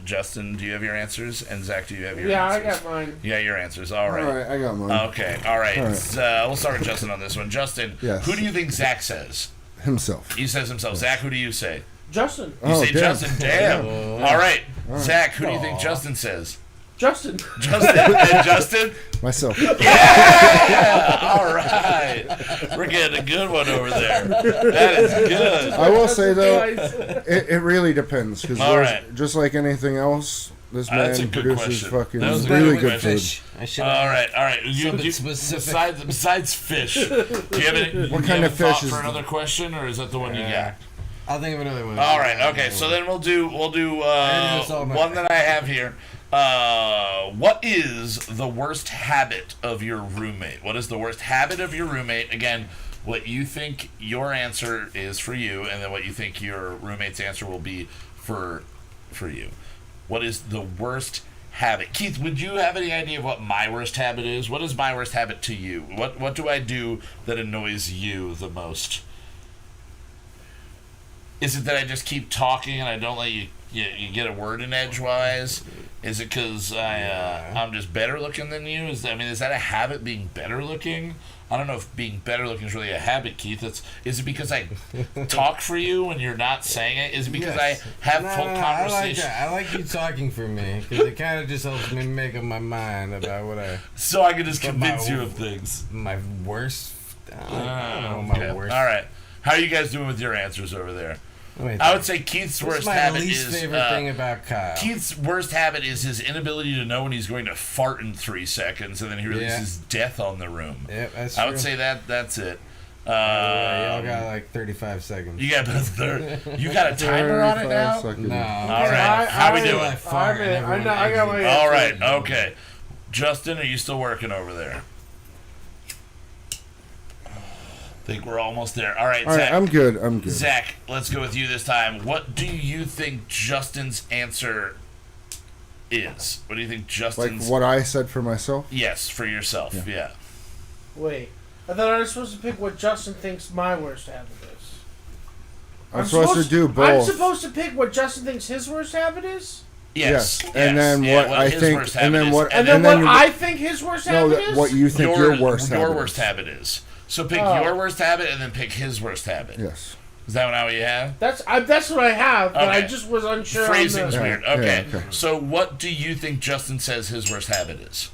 Justin, do you have your answers? And Zach, do you have your answers? Yeah, I got mine. You got your answers. All right. All right, I got mine. Okay. All right. We'll start with Justin on this one. Justin, yes. Who do you think Zach says? Himself. He says himself. Zach, who do you say? Justin. You say damn. Justin. Damn. All right. Zach, who do you think Justin says? Justin. And Justin? Myself. Yeah! All right. We're getting a good one over there. That is good. I will say, though, it really depends. Because just like anything else, this man produces fucking really good food. All right. Besides fish, do you have any? What kind of fish is for another question, or is that the one you got? I'll think of another one. All right. Okay. So then we'll do one that I have here. What is the worst habit of your roommate? What is the worst habit of your roommate? Again, what you think your answer is for you, and then what you think your roommate's answer will be for you. What is the worst habit? Keith, would you have any idea of what my worst habit is? What is my worst habit to you? What do I do that annoys you the most? Is it that I just keep talking and I don't let you get a word in edgewise? Is it because I'm just better looking than you? Is that a habit, being better looking? I don't know if being better looking is really a habit, Keith. Is it because I talk for you when you're not saying it? Is it because I have full conversation? I like you talking for me because it kind of just helps me make up my mind about what I. So I can just convince you of things. My worst. I don't know my worst. All right. How are you guys doing with your answers over there? I would say Keith's worst habit is... This is my least favorite thing about Kyle. Keith's worst habit is his inability to know when he's going to fart in 3 seconds, and then he releases death on the room. Yep, that's true. I would say that's it. Y'all got like 35 seconds. You got you got a timer on it now? Seconds. No. All right. How we doing? I got my answer. All right. Okay. Justin, are you still working over there? Think we're almost there. All right, Zach. I'm good. Zach, let's go with you this time. What do you think Justin's answer is? What do you think Justin's... Like what I said for myself? Yes, for yourself, yeah. Wait. I thought I was supposed to pick what Justin thinks my worst habit is. I'm supposed to do both. I'm supposed to pick what Justin thinks his worst habit is? Yes. And then what I think... And then what I think his worst habit is? What you think your worst habit is. Your worst habit is. So pick your worst habit and then pick his worst habit. Yes. Is that what you have? That's what I have, but I just was unsure. Phrasing's weird. Okay. Yeah, okay. So what do you think Justin says his worst habit is?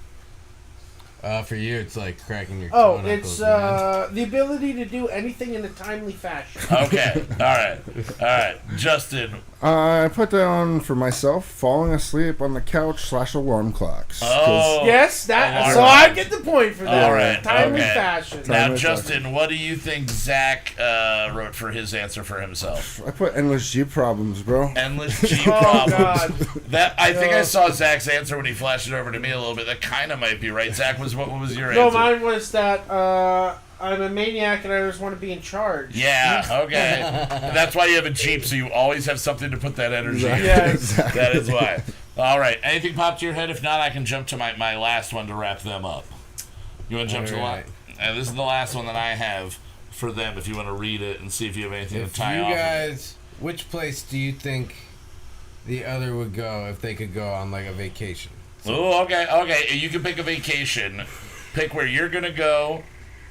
For you, it's like cracking your Oh, toe it's knuckles, the ability to do anything in a timely fashion. Okay. All right. Justin. I put down for myself falling asleep on the couch / alarm clocks. Oh. Yes, that. Alarm So clocks. I get the point for that. All right. Timely Okay. fashion. Now, Timely Justin, what do you think Zach wrote for his answer for himself? I put endless Jeep problems, bro. Endless Jeep Oh problems. God. That I think I saw Zach's answer when he flashed it over to me a little bit. That kind of might be right. Zach, what was your No, answer? mine was that I'm a maniac and I just want to be in charge. Yeah, okay. And that's why you have a Jeep, so you always have something to put that energy in. Yes. That is why. All right. Anything pop to your head? If not, I can jump to my last one to wrap them up. You want to jump to the last? And this is the last one that I have for them if you want to read it and see if you have anything to tie off. You guys, which place do you think the other would go if they could go on like a vacation? Oh, okay. You can pick a vacation. Pick where you're going to go,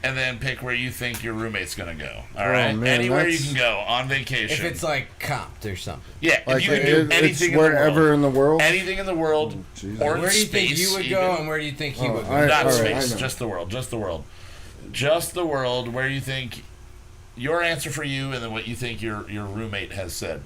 and then pick where you think your roommate's going to go. All right? man, Anywhere you can go on vacation. If it's like comped or something. Yeah, Like, if you can do it's anything wherever in the world. in the world. Anything in the world. Jesus. Or Where do you space. think you would go, and where do you think he would go? Not all right, space, I know. just the world. Just the world. Just the world, where you think your answer for you and then what you think your roommate has said.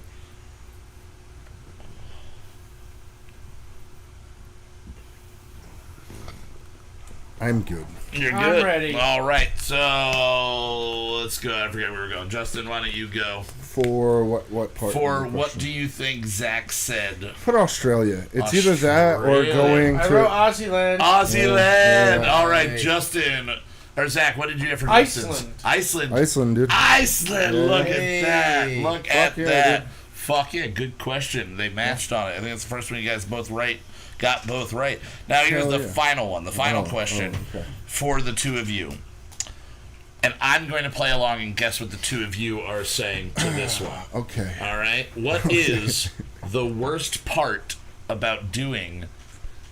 I'm good. You're good. I'm ready. All right, so let's go. I forget where we're going. Justin, why don't you go? For what part? For of the what question? do you think Zach said? Put Australia. It's either that or Australia. going I to. wrote Aussie-land. Aussie-land. Yeah. All right, Right. Justin. Or Zach, what did you have for Justin's? Iceland. Iceland, dude. Iceland. Yeah. Look at that. Hey. Look Fuck at yeah, that. dude. Fuck yeah. Good question. They matched on it. I think it's the first one you guys got both right. Now here's Hell the yeah. final one. The final question okay. for the two of you. And I'm going to play along and guess what the two of you are saying to this one. Okay. All right. What is the worst part about doing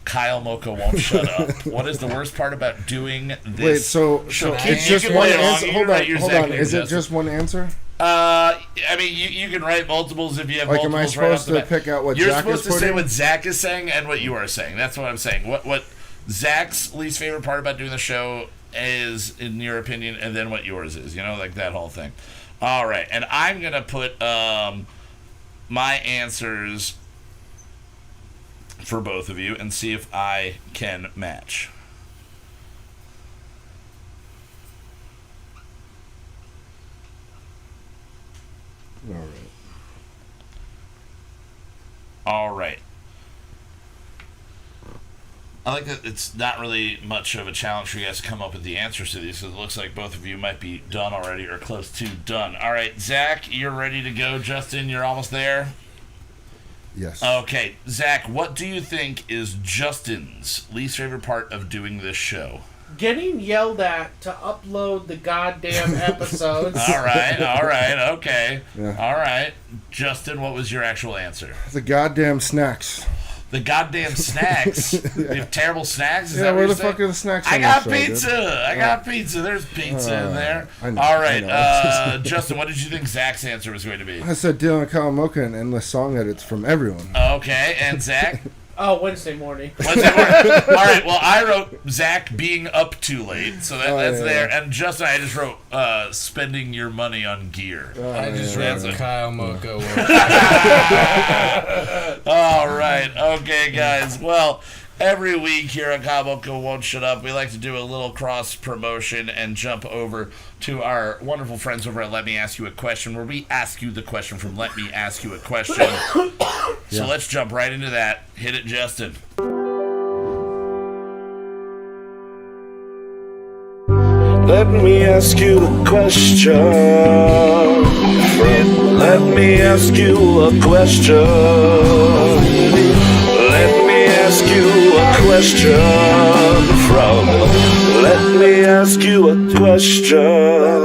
Kyle Moucha Won't Shut Up? What is the worst part about doing this? Wait, so show? it's You just can one play along. answer? You Hold can write your on. second Is it Justin. just one answer? I mean, you can write multiples if you have Like, am multiples. I right off supposed the to bat. pick out what You're Zach supposed is to say putting? what Zach is saying and what you are saying. That's what I'm saying. What Zach's least favorite part about doing the show is, in your opinion, and then what yours is. You know, like that whole thing. All right, and I'm gonna put my answers for both of you and see if I can match. All right. All right. I like that it's not really much of a challenge for you guys to come up with the answers to these, because it looks like both of you might be done already or close to done. All right, Zach, you're ready to go. Justin, you're almost there. Yes. Okay, Zach, what do you think is Justin's least favorite part of doing this show? Getting yelled at to upload the goddamn episodes. All right, okay. Yeah. All right. Justin, what was your actual answer? The goddamn snacks. The goddamn snacks. You have terrible snacks? Is that what where you're the saying? fuck are the snacks? I on got this show, pizza. dude? I got pizza. There's pizza in there. I know, All I right, know. Justin, what did you think Zach's answer was going to be? I said Dylan Kalamoka and endless song edits from everyone. Okay, and Zach? Oh, Wednesday morning. All right, well, I wrote Zach being up too late, so that's yeah, there. And Justin, I just wrote spending your money on gear. I just yeah. read Kyle Moucha. All right. Okay, guys. Well, every week here on Kyle Moucha Won't Shut Up, we like to do a little cross promotion and jump over to our wonderful friends over at Let Me Ask You a Question, where we ask you the question from Let Me Ask You a Question. So let's jump right into that. Hit it, Justin. Let me ask you a question. Let me ask you a question. Let me ask you a question from. Let me ask you a question.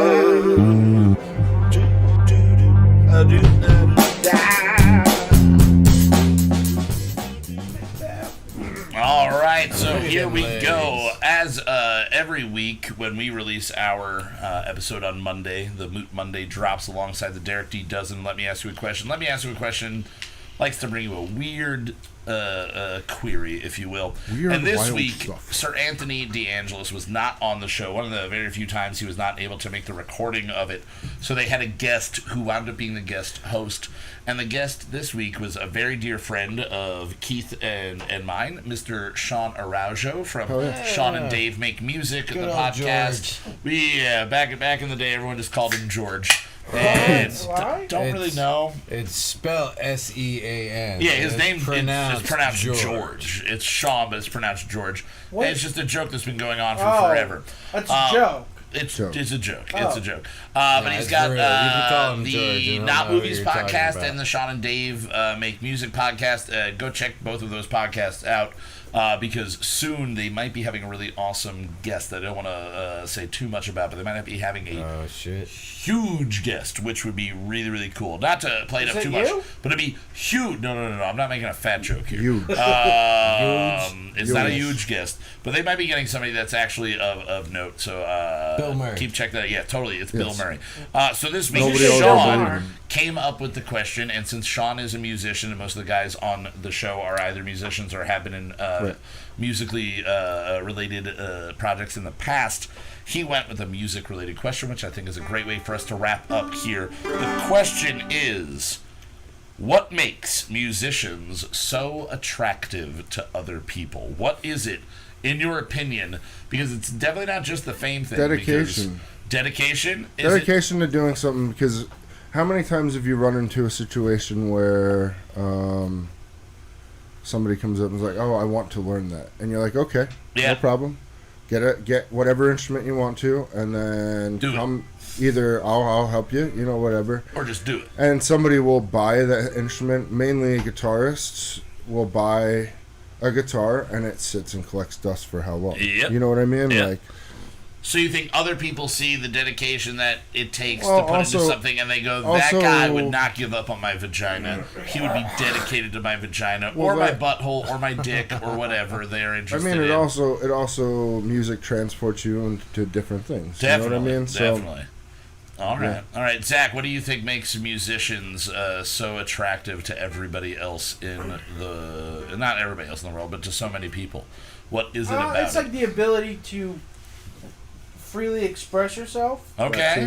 All right, so here we go. As every week when we release our episode on Monday, the Moot Monday drops alongside the Derek D. Dozen Let Me Ask You a Question. Let Me Ask You a Question likes to bring you a weird query, if you will. Weird, and this wild week, stuff. Sir Anthony DeAngelis was not on the show. One of the very few times he was not able to make the recording of it. So they had a guest who wound up being the guest host. And the guest this week was a very dear friend of Keith and mine, Mr. Sean Araujo from Sean and Dave Make Music, the podcast. Back in the day, everyone just called him George. And don't really know. It's spelled S-E-A-N. Yeah, his name is pronounced George. George. It's Sean, but it's pronounced George. And it's just a joke that's been going on for forever. That's a joke. It's a joke. It's a joke. But he's got the Not Movies podcast and the Sean and Dave Make Music podcast. Go check both of those podcasts out. Because soon they might be having a really awesome guest that I don't want to say too much about, but they might not be having a huge guest, which would be really, really cool. Not to play it up too much, but it'd be huge. No. I'm not making a fat joke here. Huge. It's not a huge guest, but they might be getting somebody that's actually of note. So Bill Murray. Keep checking that. Yeah, totally. It's Bill Murray. So this week, Nobody else Sean came up with the question, and since Sean is a musician, and most of the guys on the show are either musicians or have been in musically related projects in the past, he went with a music related question, which I think is a great way for us to wrap up here. The question is, what makes musicians so attractive to other people? What is it, in your opinion? Because it's definitely not just the fame thing. Dedication. Dedication to doing something, because how many times have you run into a situation where somebody comes up and is like, "Oh, I want to learn that," and you're like, "Okay, no problem. Get whatever instrument you want to, and then either I'll help you, whatever, or just do it." And somebody will buy that instrument. Mainly guitarists will buy a guitar, and it sits and collects dust for how long? Yep. You know what I mean? Yep. Like. So you think other people see the dedication that it takes to put into something, and they go, that guy would not give up on my vagina. He would be dedicated to my vagina, or my butthole, or my dick, or whatever they're interested in. It also music transports you into different things. Definitely, you know what I mean? Definitely. All right, Zach, what do you think makes musicians so attractive to everybody else not everybody else in the world, but to so many people? What is it about it's like the ability to freely express yourself. Okay.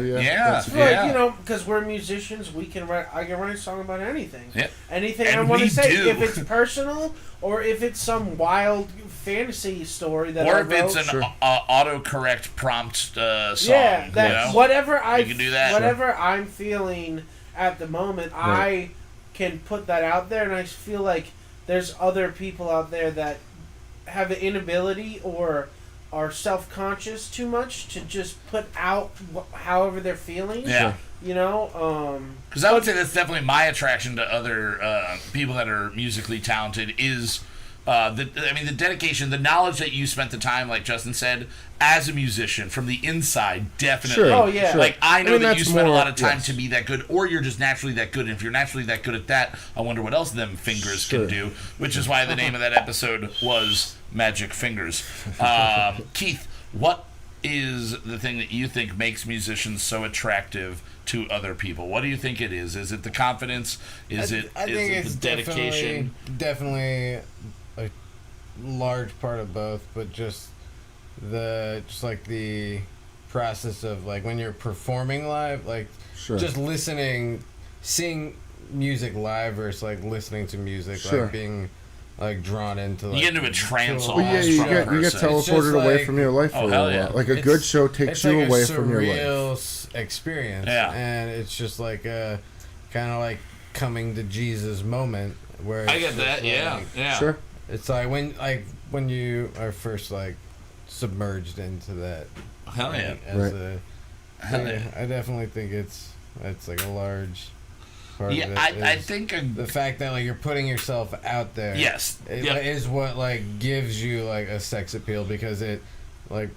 Because we're musicians, I can write a song about anything. Yep. Anything I want to say. If it's personal or if it's some wild fantasy story that or if it's an autocorrect prompt song. Yeah, whatever you can do that. Whatever I'm feeling at the moment, I can put that out there, and I feel like there's other people out there that have an inability or are self-conscious too much to just put out however they're feeling. Yeah. Because I would say that's definitely my attraction to other people that are musically talented is the dedication, the knowledge that you spent the time, like Justin said, as a musician from the inside, definitely. Sure. Oh, yeah. Like, I know that you spent a lot of time to be that good, or you're just naturally that good. And if you're naturally that good at that, I wonder what else them fingers can do, which is why the name of that episode was Magic Fingers. Keith, what is the thing that you think makes musicians so attractive to other people? What do you think it is? Is it the confidence? I think it's the dedication? Definitely a large part of both, but just the process of like when you're performing live, like just listening, seeing music live versus like listening to music, like being like drawn into like, you get into a trance. You get teleported away from your life for a while. Yeah. Like a good show takes you away from your life. It's like a surreal experience. Yeah. And it's just like a kind of like coming to Jesus moment where I get that. Like, yeah. Sure. It's like when you are first like submerged into that. Hell yeah. I definitely think it's like a large part of it. I think the fact that like you're putting yourself out there. Yes. Is what like gives you like a sex appeal, because it like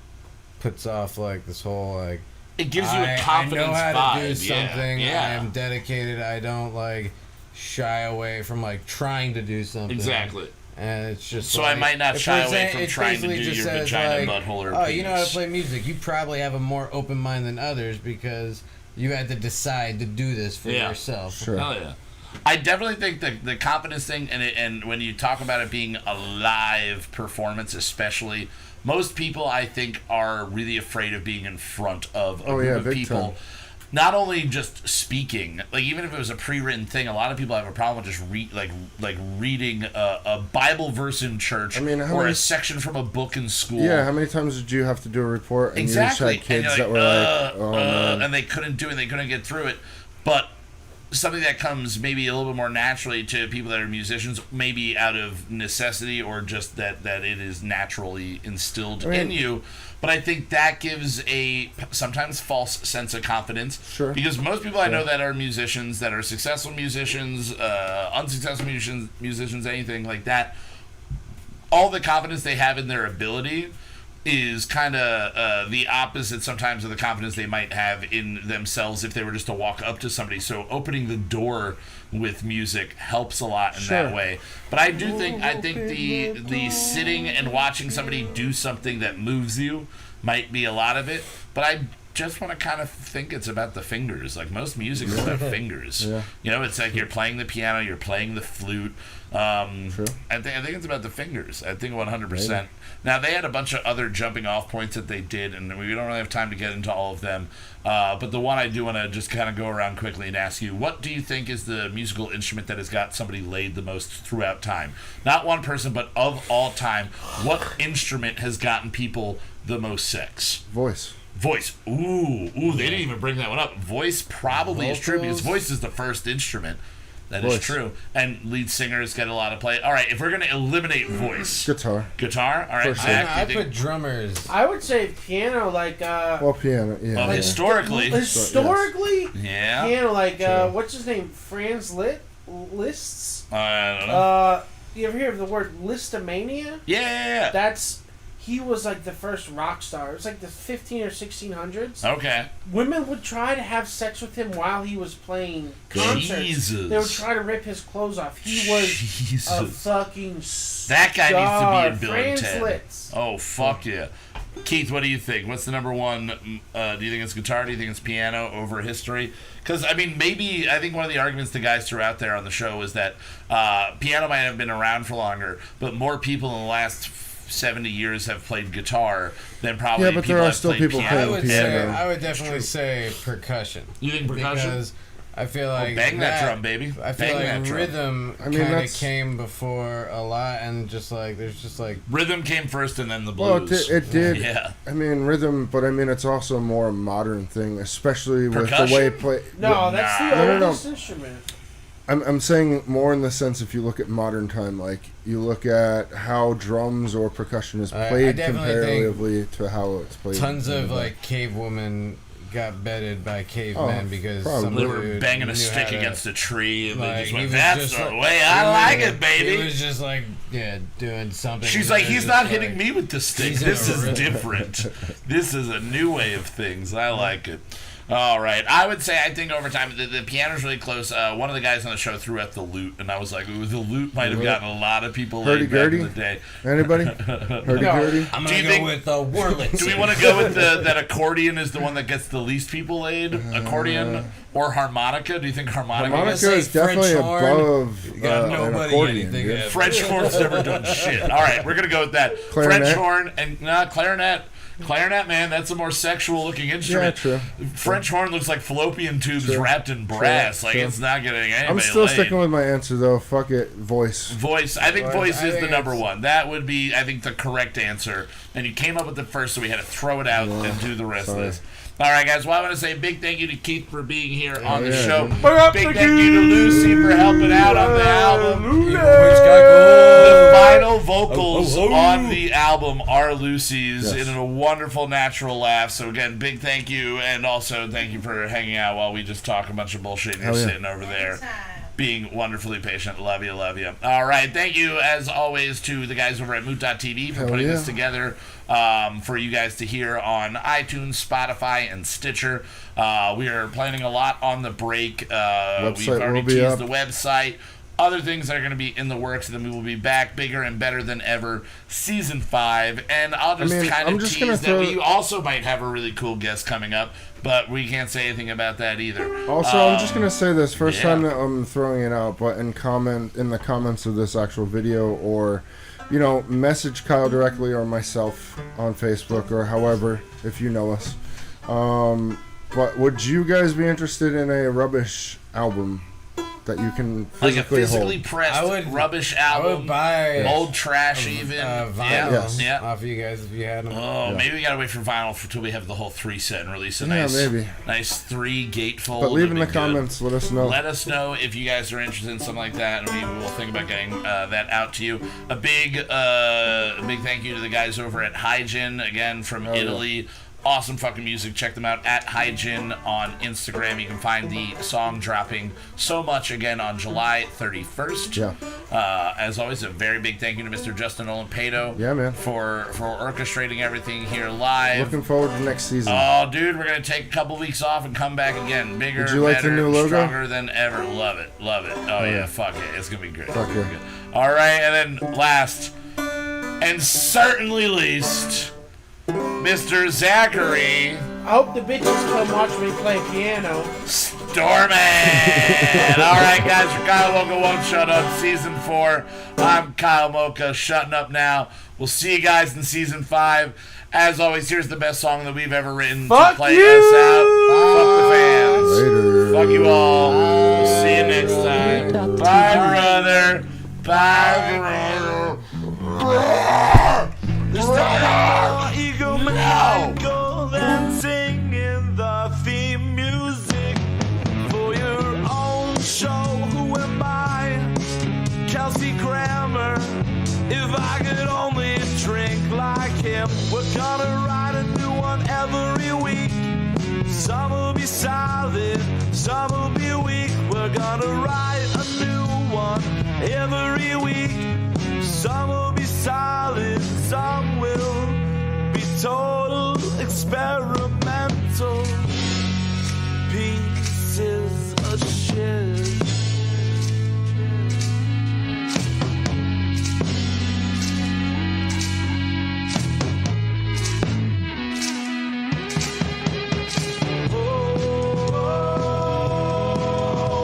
puts off like this whole like it gives you a confidence I know how to do vibe. something. Yeah. I am dedicated. I don't like shy away from like trying to do something. Exactly. And it's just so like, I might not shy away from trying to do your vagina, butthole, or penis. You know how to play music. You probably have a more open mind than others because you had to decide to do this for yourself. Sure. Hell yeah. I definitely think the confidence thing, and when you talk about it being a live performance, especially, most people I think are really afraid of being in front of a group of people. Time. Not only just speaking, like even if it was a pre-written thing, a lot of people have a problem with just reading a Bible verse in church, or a section from a book in school. Yeah, how many times did you have to do a report? And exactly. You just had kids that were like, man. And they couldn't do it, they couldn't get through it. But something that comes maybe a little bit more naturally to people that are musicians, maybe out of necessity or just that it is naturally instilled in you. But I think that gives a sometimes false sense of confidence. Sure. Because most people I know that are musicians, that are successful musicians, unsuccessful musicians, anything like that, all the confidence they have in their ability is kind of the opposite sometimes of the confidence they might have in themselves if they were just to walk up to somebody. So opening the door with music helps a lot in that way. But I think the sitting and watching somebody do something that moves you might be a lot of it. But I just want to kind of think it's about the fingers. Like most music is about fingers. Yeah. You know, it's like you're playing the piano, you're playing the flute. I think it's about the fingers. I think 100%. Maybe. Now they had a bunch of other jumping off points that they did, and we don't really have time to get into all of them. But the one I do want to just kind of go around quickly and ask you, what do you think is the musical instrument that has got somebody laid the most throughout time? Not one person, but of all time. What instrument has gotten people the most sex? Voice. Ooh, they didn't even bring that one up. Voice probably is true because voice is the first instrument. That is true. And lead singers get a lot of play. All right, if we're going to eliminate voice. Guitar. All right, Zach, I put drummers. I would say piano, like... piano, yeah. Well, historically. Yeah. Piano, like, what's his name? Franz Liszt's? I don't know. You ever hear of the word listomania? Yeah. He was like the first rock star. It was like the 15 or 1600s. Okay. Women would try to have sex with him while he was playing concerts. Jesus. They would try to rip his clothes off. He was a fucking star. That guy needs to be in Bill and Ted. Litz. Oh, fuck yeah. Keith, what do you think? What's the number one? Do you think it's guitar? Do you think it's piano over history? Because, I mean, maybe I think one of the arguments the guys threw out there on the show is that piano might have been around for longer, but more people in the last 70 years have played guitar than probably but there are still people piano. playing piano. I would definitely say percussion. You think percussion? Because I feel like bang that drum, baby. I feel like rhythm kind of came before a lot, and just like there's just like rhythm came first, and then the blues. Well, it did. Yeah. I mean rhythm, but I mean it's also a more modern thing, especially percussion? with the way play. No, that's the oldest instrument. I'm saying more in the sense if you look at modern time, like you look at how drums or percussion is played comparatively to how it's played. Tons of like cave women got bedded by cavemen because they were banging a stick against a tree and they just went, that's the way I like it, baby. He was just like, doing something. She's like, he's not hitting me with the stick. This is different. This is a new way of things. I like it. All right. I would say, I think over time, the piano's really close. One of the guys on the show threw out the lute, and I was like, ooh, the lute might have gotten a lot of people laid back in the day. Anybody? Hurdy-gurdy? I'm going to go with Wurlitzer. Do we want to go with that accordion is the one that gets the least people laid? Accordion or harmonica? Do you think harmonica is definitely above an accordion. Yeah. French horn's never done shit. All right, we're going to go with that. Clarinet? French horn and clarinet. Clarinet, man, that's a more sexual-looking instrument. Yeah, true. French horn looks like fallopian tubes wrapped in brass. It's not getting anybody I'm still laid. sticking with my answer, though. Fuck it. Voice. Voice. I think voice is the number one. That would be, I think, the correct answer. And you came up with it first, so we had to throw it out and do the rest of this. All right, guys. Well, I want to say a big thank you to Keith for being here on the show. Big thank you to Lucy for helping out on the album. The final vocals on the album are Lucy's in a wonderful natural laugh. So, again, big thank you. And also thank you for hanging out while we just talk a bunch of bullshit and you're sitting over there being wonderfully patient. Love you, love you. All right. Thank you, as always, to the guys over at Moot.tv for putting this together for you guys to hear on iTunes, Spotify, and Stitcher. We are planning a lot on the break. We've already teased the website. other things that are going to be in the works, and then we will be back bigger and better than ever, season 5. And I'll just kind of tease that we also might have a really cool guest coming up, but we can't say anything about that either. Also, I'm just going to say this, first time that I'm throwing it out, but in the comments of this actual video, or, you know, message Kyle directly or myself on Facebook, or however, if you know us. But would you guys be interested in a Rubbish album that you can physically like a physically hold? pressed Rubbish album? I would buy old trash even vinyl off of you guys if you had them. Oh, maybe we gotta wait for vinyl until we have the whole 3 set and release a nice 3 gatefold. But leave in the comments, let us know. Let us know if you guys are interested in something like that, and we will think about getting that out to you. A big thank you to the guys over at Hygiene, again from Italy. Awesome fucking music. Check them out at Hygiene on Instagram. You can find the song dropping so much again on July 31st. Yeah. As always, a very big thank you to Mr. Justin Olimpedo. Yeah, man. For orchestrating everything here live. Looking forward to next season. Oh, dude, we're gonna take a couple weeks off and come back again, bigger, Did you like better, the new logo? stronger than ever. Love it, love it. Oh yeah, fuck it, it's gonna be great. Fuck yeah. All right, and then last and certainly least, Mr. Zachary. I hope the bitches come watch me play piano. Stormin'! Alright, guys, for Kyle Mocha Won't Shut Up, Season 4. I'm Kyle Mocha, shutting up now. We'll see you guys in Season 5. As always, here's the best song that we've ever written to play us out. Fuck the fans. Later. Fuck you all. We'll see you next time. Bye, brother. Bye, brother. Ego maniacal and singing the theme music for your own show. Who am I? Kelsey Grammer. If I could only drink like him, we're gonna write a new one every week. Some will be solid, some will be weak. We're gonna write a new one every week. Some will be solid, some will be total experimental pieces of shit.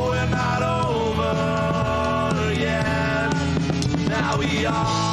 We're not over yet. Now we are.